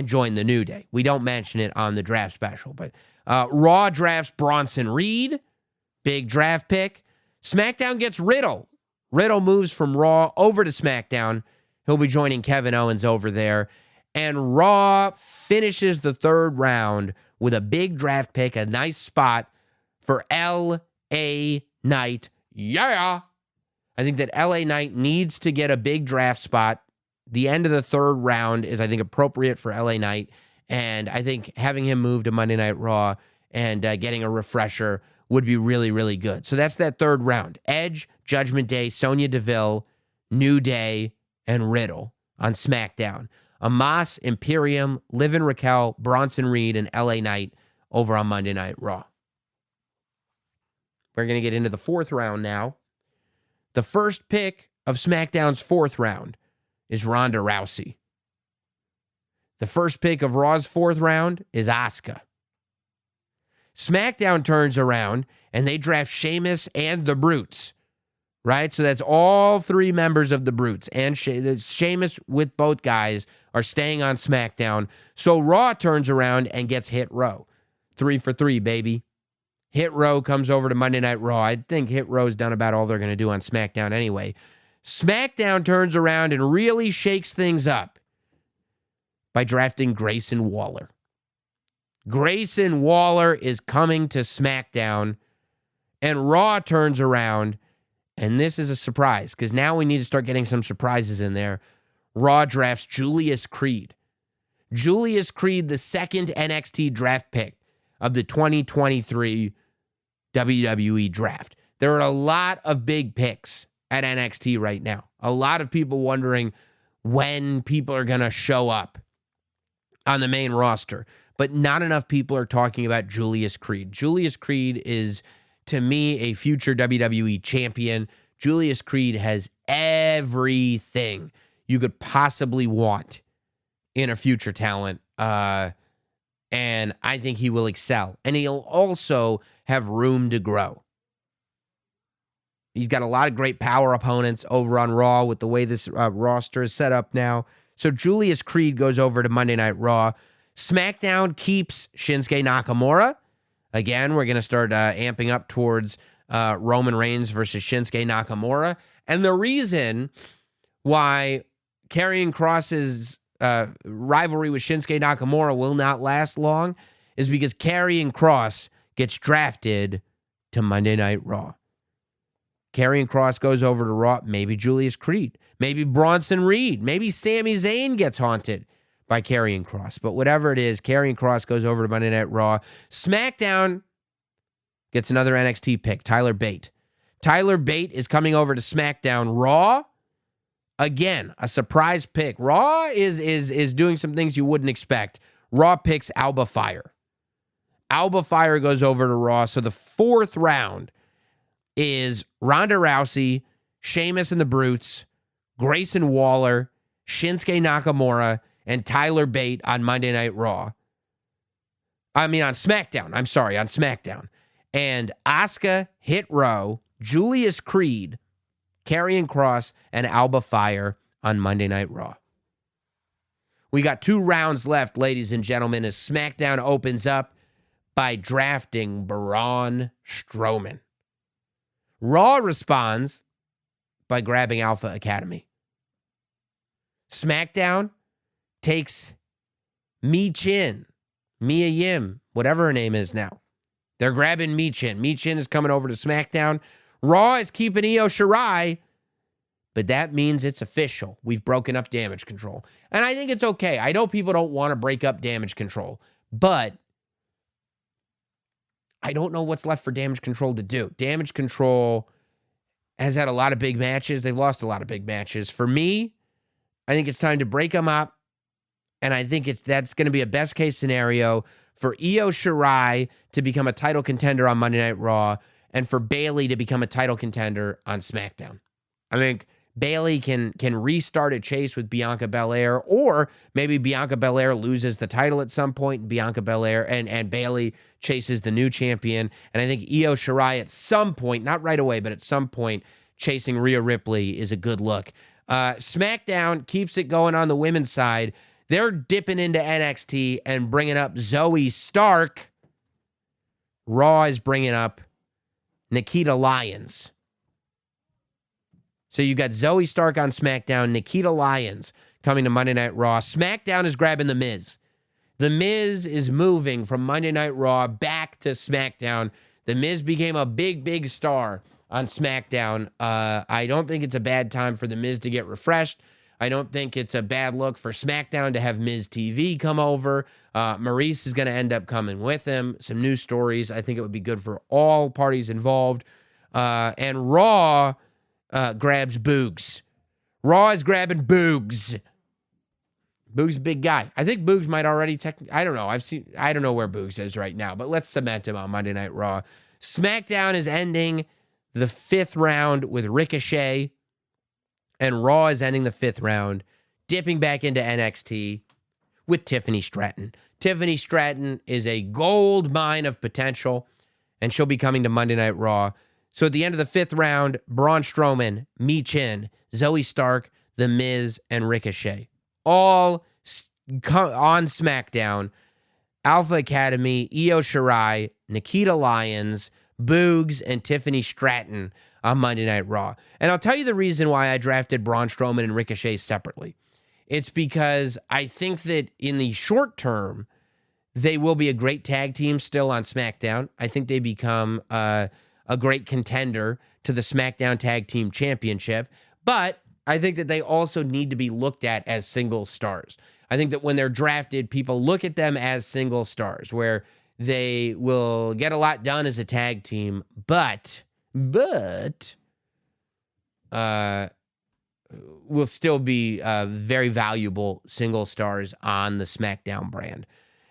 join the New Day. We don't mention it on the draft special, but Raw drafts Bronson Reed, big draft pick. SmackDown gets Riddle. Riddle moves from Raw over to SmackDown. He'll be joining Kevin Owens over there. And Raw finishes the third round with a big draft pick, a nice spot for L.A. Knight. Yeah! I think that L.A. Knight needs to get a big draft spot. The end of the third round is, I think, appropriate for L.A. Knight. And I think having him move to Monday Night Raw and getting a refresher would be really, really good. So that's that third round. Edge, Judgment Day, Sonya Deville, New Day, and Riddle on SmackDown. Omos, Imperium, Liv and Raquel, Bronson Reed, and L.A. Knight over on Monday Night Raw. We're going to get into the fourth round now. The first pick of SmackDown's fourth round is Ronda Rousey. The first pick of Raw's fourth round is Asuka. SmackDown turns around and they draft Sheamus and the Brutes, right? So that's all three members of the Brutes. And Sheamus with both guys are staying on SmackDown. So Raw turns around and gets Hit Row. 3 for 3, baby. Hit Row comes over to Monday Night Raw. I think Hit Row's done about all they're going to do on SmackDown anyway. SmackDown turns around and really shakes things up by drafting Grayson Waller. Grayson Waller is coming to SmackDown, and Raw turns around, and this is a surprise, because now we need to start getting some surprises in there. Raw drafts Julius Creed. Julius Creed, the second NXT draft pick of the 2023 WWE Draft. There are a lot of big picks at NXT right now. A lot of people wondering when people are going to show up on the main roster, but not enough people are talking about Julius Creed. Julius Creed is, to me, a future WWE champion. Julius Creed has everything you could possibly want in a future talent, and I think he will excel. And he'll also have room to grow. He's got a lot of great power opponents over on Raw with the way this roster is set up now. So Julius Creed goes over to Monday Night Raw. SmackDown keeps Shinsuke Nakamura. Again, we're going to start amping up towards Roman Reigns versus Shinsuke Nakamura. And the reason why Karrion Kross's rivalry with Shinsuke Nakamura will not last long is because Karrion Kross gets drafted to Monday Night Raw. Karrion Kross goes over to Raw. Maybe Julius Creed. Maybe Bronson Reed. Maybe Sami Zayn gets haunted by Karrion Kross. But whatever it is, Karrion Kross goes over to Monday Night Raw. SmackDown gets another NXT pick, Tyler Bate. Tyler Bate is coming over to SmackDown. Raw, again, a surprise pick. Raw is doing some things you wouldn't expect. Raw picks Alba Fire. Alba Fire goes over to Raw. So the fourth round is Ronda Rousey, Sheamus and the Brutes, Grayson Waller, Shinsuke Nakamura, and Tyler Bate on Monday Night Raw. On SmackDown. I'm sorry, on SmackDown. And Asuka, Hit Row, Julius Creed, Karrion Kross, and Alba Fire on Monday Night Raw. We got 2 rounds left, ladies and gentlemen, as SmackDown opens up by drafting Braun Strowman. Raw responds by grabbing Alpha Academy. SmackDown takes Mia Yim, whatever her name is now. They're grabbing Michin. Michin is coming over to SmackDown. Raw is keeping Io Shirai, but that means it's official. We've broken up Damage Control. And I think it's okay. I know people don't want to break up Damage Control, but I don't know what's left for Damage Control to do. Damage Control has had a lot of big matches. They've lost a lot of big matches. For me, I think it's time to break them up, and I think that's going to be a best-case scenario for Io Shirai to become a title contender on Monday Night Raw and for Bayley to become a title contender on SmackDown. I think Bayley can restart a chase with Bianca Belair, or maybe Bianca Belair loses the title at some point, and Bianca Belair and Bayley chases the new champion. And I think Io Shirai at some point, not right away, but at some point, chasing Rhea Ripley is a good look. SmackDown keeps it going on the women's side. They're dipping into NXT and bringing up Zoe Stark. Raw is bringing up Nikita Lyons. So you got Zoe Stark on SmackDown, Nikita Lyons coming to Monday Night Raw. SmackDown is grabbing The Miz. The Miz is moving from Monday Night Raw back to SmackDown. The Miz became a big star on SmackDown. I don't think it's a bad time for The Miz to get refreshed. I don't think it's a bad look for SmackDown to have Miz TV come over. Maurice is going to end up coming with him. Some new stories. I think it would be good for all parties involved. And Raw grabs Boogs. Raw is grabbing Boogs. Boogs, big guy. I think Boogs might already I don't know. I don't know where Boogs is right now, but let's cement him on Monday Night Raw. SmackDown is ending the 5th round with Ricochet, and Raw is ending the 5th round, dipping back into NXT with Tiffany Stratton. Tiffany Stratton is a gold mine of potential, and she'll be coming to Monday Night Raw. So at the end of the 5th round, Braun Strowman, Michin, Zoe Stark, The Miz, and Ricochet. All on SmackDown. Alpha Academy, Io Shirai, Nikita Lyons, Boogs, and Tiffany Stratton on Monday Night Raw. And I'll tell you the reason why I drafted Braun Strowman and Ricochet separately. It's because I think that in the short term, they will be a great tag team still on SmackDown. I think they become a great contender to the SmackDown Tag Team Championship. But I think that they also need to be looked at as single stars. I think that when they're drafted, people look at them as single stars, where they will get a lot done as a tag team, but will still be very valuable single stars on the SmackDown brand.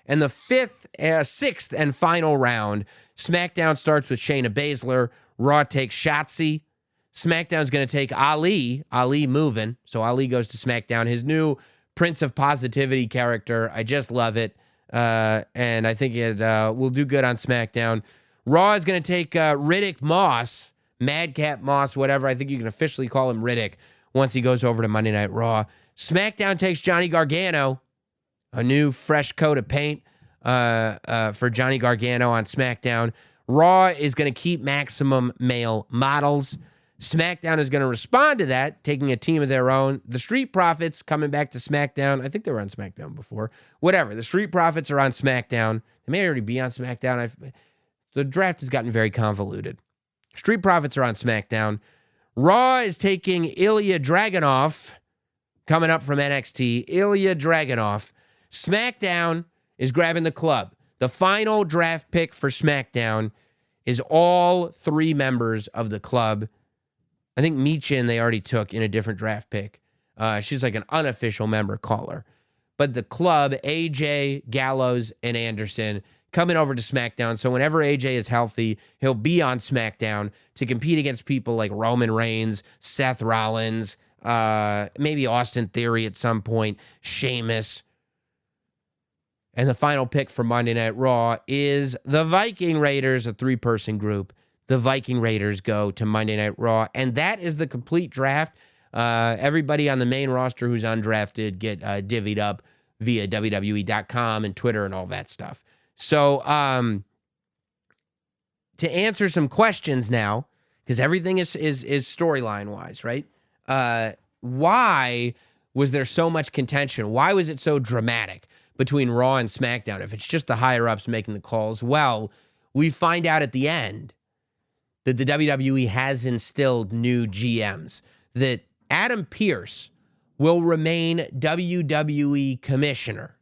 And the 6th and final round, SmackDown starts with Shayna Baszler. Raw takes Shotzi. SmackDown's going to take Ali. Ali moving. So Ali goes to SmackDown. His new Prince of Positivity character. I just love it. And I think it will do good on SmackDown. Raw is going to take Riddick Moss. Madcap Moss, whatever. I think you can officially call him Riddick once he goes over to Monday Night Raw. SmackDown takes Johnny Gargano. A new fresh coat of paint for Johnny Gargano on SmackDown. Raw is going to keep Maximum Male Models. SmackDown is going to respond to that, taking a team of their own. The Street Profits coming back to SmackDown. I think they were on SmackDown before. Whatever. The Street Profits are on SmackDown. They may already be on SmackDown. The draft has gotten very convoluted. Street Profits are on SmackDown. Raw is taking Ilya Dragunov, coming up from NXT. Ilya Dragunov. SmackDown is grabbing the club. The final draft pick for SmackDown is all 3 members of the club. I think Michin they already took in a different draft pick. She's like an unofficial member caller. But the club, AJ, Gallows, and Anderson, coming over to SmackDown. So whenever AJ is healthy, he'll be on SmackDown to compete against people like Roman Reigns, Seth Rollins, maybe Austin Theory at some point, Sheamus. And the final pick for Monday Night Raw is the Viking Raiders, a 3-person group. The Viking Raiders go to Monday Night Raw, and that is the complete draft. Everybody on the main roster who's undrafted get divvied up via WWE.com and Twitter and all that stuff. So to answer some questions now, because everything is storyline-wise, right? Why was there so much contention? Why was it so dramatic between Raw and SmackDown if it's just the higher-ups making the calls? Well, we find out at the end that the WWE has instilled new GMs, that Adam Pearce will remain WWE commissioner,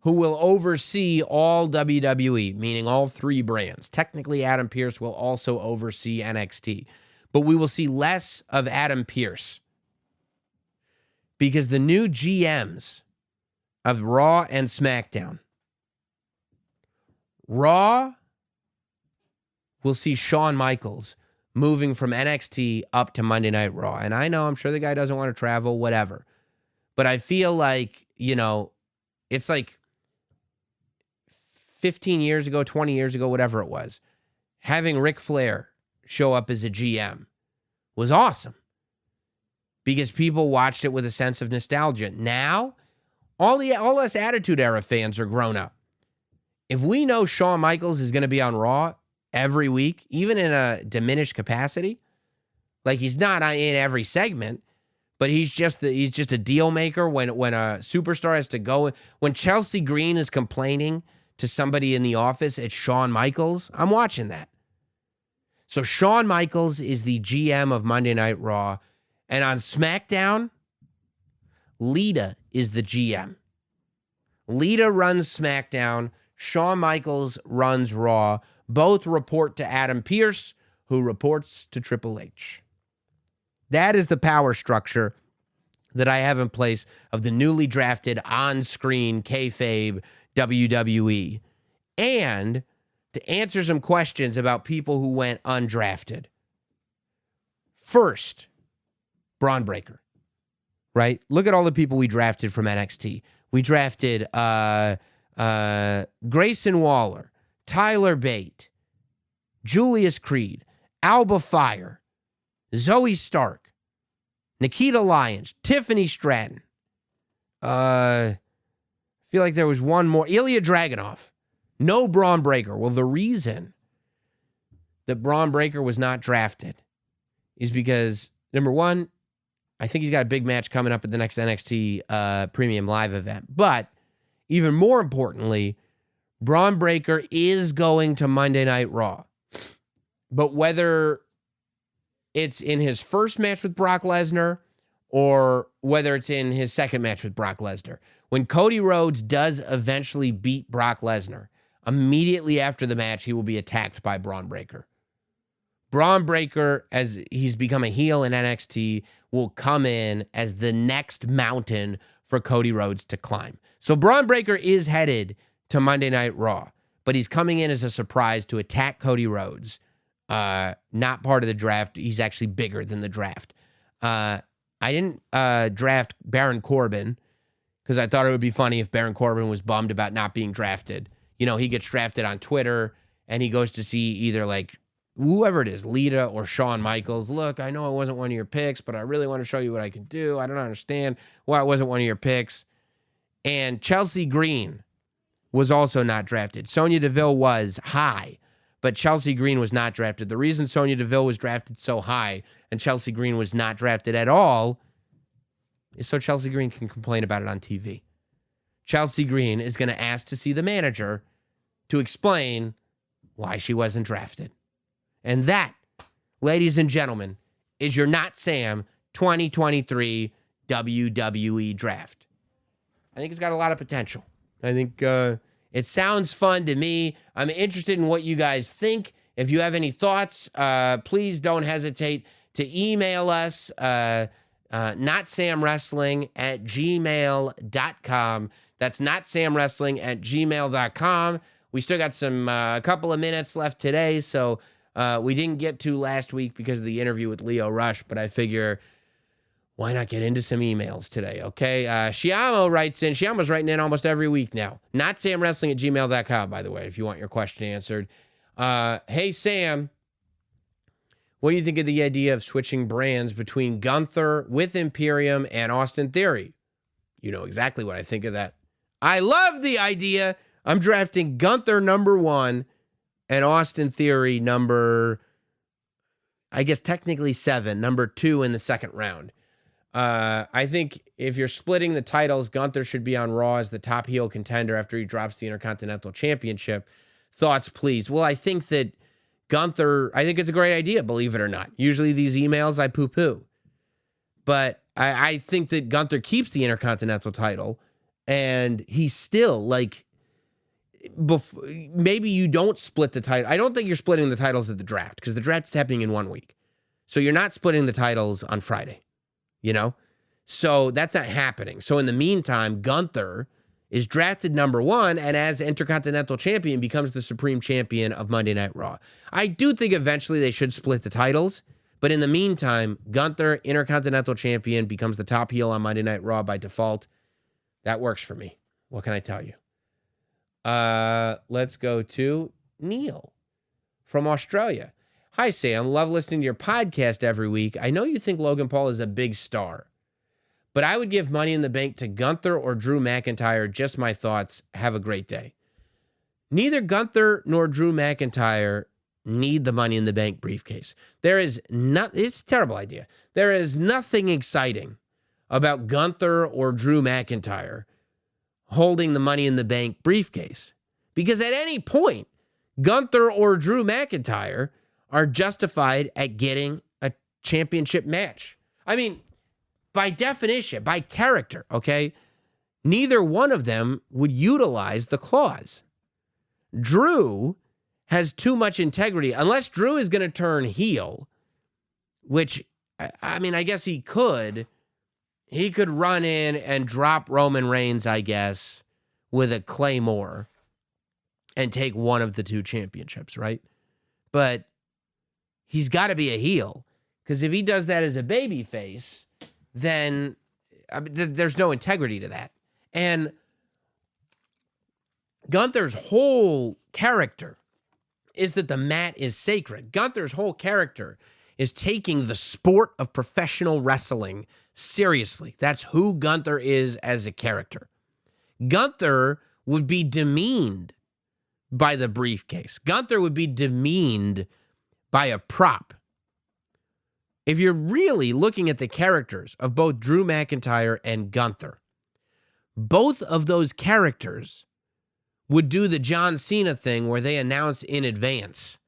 who will oversee all WWE, meaning all 3 brands. Technically, Adam Pearce will also oversee NXT, but we will see less of Adam Pearce because the new GMs of Raw and SmackDown. Raw will see Shawn Michaels moving from NXT up to Monday Night Raw. And I know, I'm sure the guy doesn't want to travel, whatever. But I feel like, it's like 15 years ago, 20 years ago, whatever it was, having Ric Flair show up as a GM was awesome because people watched it with a sense of nostalgia. Now, all us Attitude Era fans are grown up. If we know Shawn Michaels is going to be on Raw every week, even in a diminished capacity, like he's not in every segment, but he's just a deal maker when a superstar has to go. When Chelsea Green is complaining to somebody in the office, it's Shawn Michaels. I'm watching that. So Shawn Michaels is the GM of Monday Night Raw, and on SmackDown, Lita is the GM. Lita runs SmackDown. Shawn Michaels runs Raw. Both report to Adam Pearce, who reports to Triple H. That is the power structure that I have in place of the newly drafted on-screen kayfabe WWE. And to answer some questions about people who went undrafted. First, Braun Breaker, right? Look at all the people we drafted from NXT. We drafted Grayson Waller, Tyler Bate, Julius Creed, Alba Fire, Zoe Stark, Nikita Lyons, Tiffany Stratton. I feel like there was one more. Ilya Dragunov. No Braun Breaker. Well, the reason that Braun Breaker was not drafted is because, number one, I think he's got a big match coming up at the next NXT Premium Live event. But even more importantly, Braun Breaker is going to Monday Night Raw. But whether it's in his first match with Brock Lesnar or whether it's in his second match with Brock Lesnar, when Cody Rhodes does eventually beat Brock Lesnar, immediately after the match, he will be attacked by Braun Breaker. Braun Breaker, as he's become a heel in NXT, will come in as the next mountain for Cody Rhodes to climb. So Braun Breaker is headed to Monday Night Raw, but he's coming in as a surprise to attack Cody Rhodes. Not part of the draft. He's actually bigger than the draft. I didn't draft Baron Corbin because I thought it would be funny if Baron Corbin was bummed about not being drafted. He gets drafted on Twitter and he goes to see either like whoever it is, Lita or Shawn Michaels. Look, I know it wasn't one of your picks, but I really want to show you what I can do. I don't understand why it wasn't one of your picks. And Chelsea Green was also not drafted. Sonya Deville was high, but Chelsea Green was not drafted. The reason Sonya Deville was drafted so high and Chelsea Green was not drafted at all is so Chelsea Green can complain about it on TV. Chelsea Green is going to ask to see the manager to explain why she wasn't drafted. And that ladies and gentlemen, is your Not Sam 2023 WWE Draft. I think it's got a lot of potential. I think it sounds fun to me. I'm interested in what you guys think. If you have any thoughts, please don't hesitate to email us, notsamwrestling@gmail.com. That's notsamwrestling@gmail.com. We still got a couple of minutes left today, so we didn't get to last week because of the interview with Leo Rush, but I figure, why not get into some emails today, okay? Shiamo writes in. Shiamo's writing in almost every week now. Notsamwrestling@gmail.com, by the way, if you want your question answered. Hey, Sam, what do you think of the idea of switching brands between Gunther with Imperium and Austin Theory? You know exactly what I think of that. I love the idea. I'm drafting Gunther number 1 and Austin Theory number, I guess technically 7, number 2 in the second round. I think if you're splitting the titles, Gunther should be on Raw as the top heel contender after he drops the Intercontinental Championship. Thoughts, please. Well, I think that I think it's a great idea, believe it or not. Usually these emails I poo-poo. But I think that Gunther keeps the Intercontinental title, and he's still, like, maybe you don't split the title. I don't think you're splitting the titles at the draft, because the draft is happening in 1 week. So you're not splitting the titles on Friday, you know? So that's not happening. So in the meantime, Gunther is drafted number 1, and as Intercontinental Champion becomes the Supreme Champion of Monday Night Raw. I do think eventually they should split the titles, but in the meantime, Gunther, Intercontinental Champion, becomes the top heel on Monday Night Raw by default. That works for me. What can I tell you? Let's go to Neil from Australia. Hi, Sam. Love listening to your podcast every week. I know you think Logan Paul is a big star, but I would give Money in the Bank to Gunther or Drew McIntyre. Just my thoughts. Have a great day. Neither Gunther nor Drew McIntyre need the Money in the Bank briefcase. It's a terrible idea. There is nothing exciting about Gunther or Drew McIntyre holding the Money in the Bank briefcase, because at any point, Gunther or Drew McIntyre are justified at getting a championship match. I mean, by definition, by character, okay, neither one of them would utilize the clause. Drew has too much integrity. Unless Drew is going to turn heel, which, I mean, I guess he could run in and drop Roman Reigns, I guess, with a Claymore and take one of the 2 championships, right? But he's got to be a heel, because if he does that as a babyface, then there's no integrity to that. And Gunther's whole character is that the mat is sacred. Gunther's whole character is taking the sport of professional wrestling seriously. That's who Gunther is as a character. Gunther would be demeaned by the briefcase. Gunther would be demeaned by a prop. If you're really looking at the characters of both Drew McIntyre and Gunther, both of those characters would do the John Cena thing where they announce in advance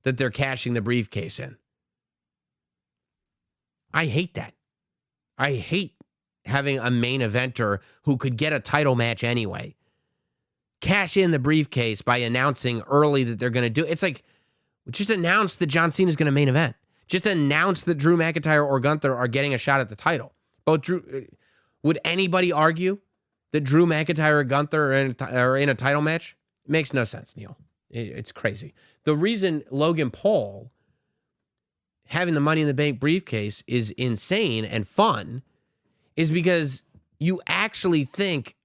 that they're cashing the briefcase in. I hate that. I hate having a main eventer who could get a title match anyway cash in the briefcase by announcing early that they're going to do it. It's like, just announce that John Cena is going to main event. Just announce that Drew McIntyre or Gunther are getting a shot at the title. Would anybody argue that Drew McIntyre or Gunther are in a title match? It makes no sense, Neil. It's crazy. The reason Logan Paul having the Money in the Bank briefcase is insane and fun is because you actually think,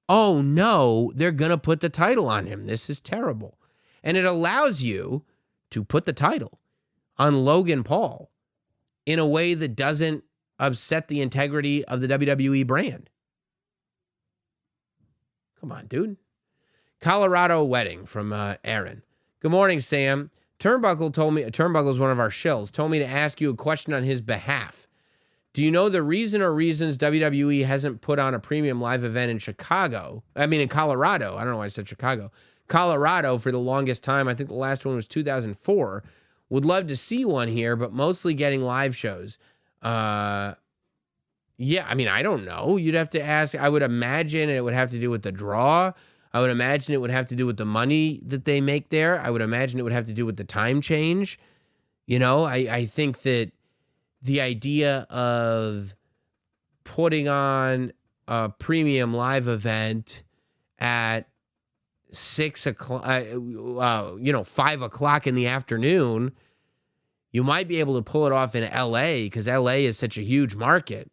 oh no, they're going to put the title on him. This is terrible. And it allows you to put the title on Logan Paul in a way that doesn't upset the integrity of the WWE brand. Come on, dude. Colorado Wedding from Aaron. Good morning, Sam. Turnbuckle is one of our shills, told me to ask you a question on his behalf. Do you know the reason or reasons WWE hasn't put on a premium live event in Colorado? I don't know why I said Chicago. Colorado for the longest time. I think the last one was 2004, Would love to see one here, but mostly getting live shows. Yeah, I mean, I don't know. You'd have to ask. I would imagine it would have to do with the draw. I would imagine it would have to do with the money that they make there. I would imagine it would have to do with the time change. You know, I think that the idea of putting on a premium live event at 6 o'clock, 5 o'clock in the afternoon, you might be able to pull it off in LA because LA is such a huge market.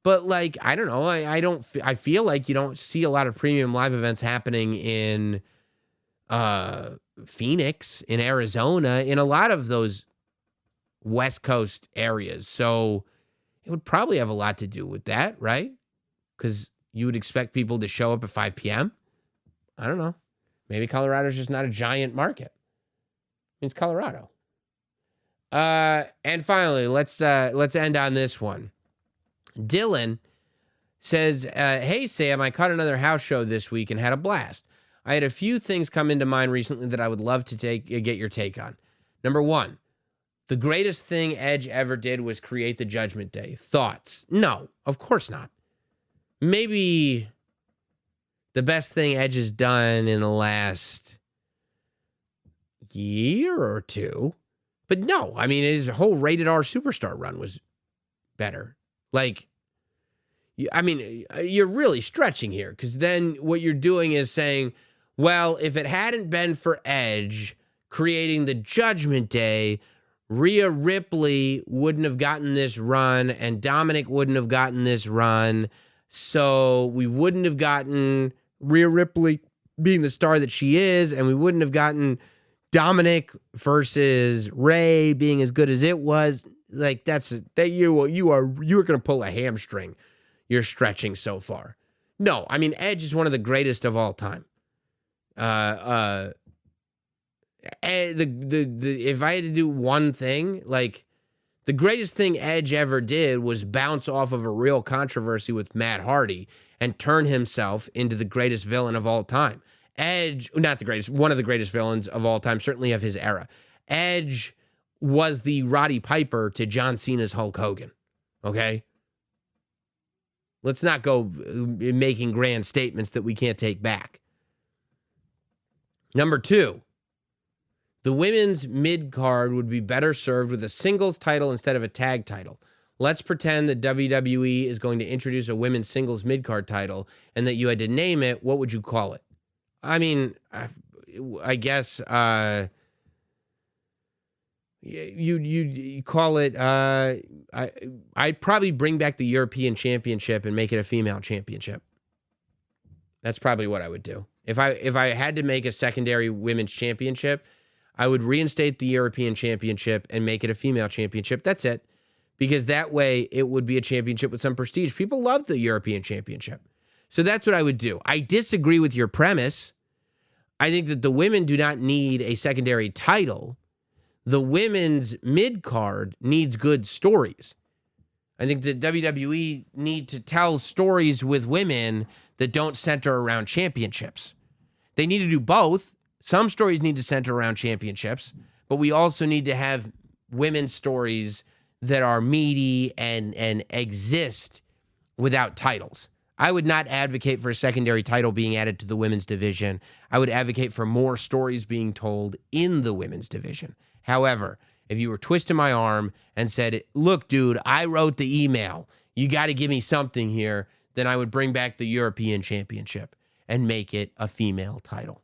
But like, I don't know. I feel like you don't see a lot of premium live events happening in Phoenix, in Arizona, in a lot of those West Coast areas. So it would probably have a lot to do with that, right? Because you would expect people to show up at 5 p.m. I don't know. Maybe Colorado's just not a giant market. It's Colorado. And finally, let's end on this one. Dylan says, hey, Sam, I caught another house show this week and had a blast. I had a few things come into mind recently that I would love to get your take on. Number one, the greatest thing Edge ever did was create the Judgment Day. Thoughts? No, of course not. Maybe the best thing Edge has done in the last year or two. But no, I mean, his whole Rated R Superstar run was better. Like, I mean, you're really stretching here because then what you're doing is saying, well, if it hadn't been for Edge creating the Judgment Day, Rhea Ripley wouldn't have gotten this run and Dominic wouldn't have gotten this run. So we wouldn't have gotten Rhea Ripley being the star that she is, and we wouldn't have gotten Dominic versus Ray being as good as it was. Like you're going to pull a hamstring. You're stretching so far. No, I mean, Edge is one of the greatest of all time. If I had to do one thing, like the greatest thing Edge ever did was bounce off of a real controversy with Matt Hardy and turn himself into the greatest villain of all time. Edge, not the greatest, one of the greatest villains of all time, certainly of his era. Edge was the Roddy Piper to John Cena's Hulk Hogan. Okay? Let's not go making grand statements that we can't take back. Number two, the women's mid-card would be better served with a singles title instead of a tag title. Let's pretend that WWE is going to introduce a women's singles mid-card title and that you had to name it. What would you call it? I mean, I guess you call it. I'd probably bring back the European Championship and make it a female championship. That's probably what I would do. If I had to make a secondary women's championship, I would reinstate the European Championship and make it a female championship. That's it. Because that way it would be a championship with some prestige. People love the European Championship. So that's what I would do. I disagree with your premise. I think that the women do not need a secondary title. The women's mid-card needs good stories. I think that WWE need to tell stories with women that don't center around championships. They need to do both. Some stories need to center around championships, but we also need to have women's stories that are meaty and exist without titles. I would not advocate for a secondary title being added to the women's division. I would advocate for more stories being told in the women's division. However, if you were twisting my arm and said, look, dude, I wrote the email, you got to give me something here, then I would bring back the European Championship and make it a female title.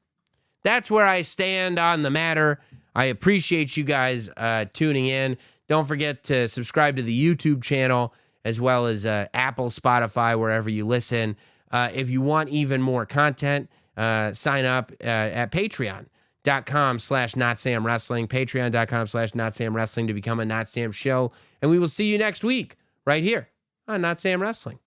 That's where I stand on the matter. I appreciate you guys tuning in. Don't forget to subscribe to the YouTube channel as well as Apple, Spotify, wherever you listen. If you want even more content, sign up at patreon.com/NotSamWrestling, patreon.com/NotSamWrestling to become a Not Sam show. And we will see you next week right here on Not Sam Wrestling.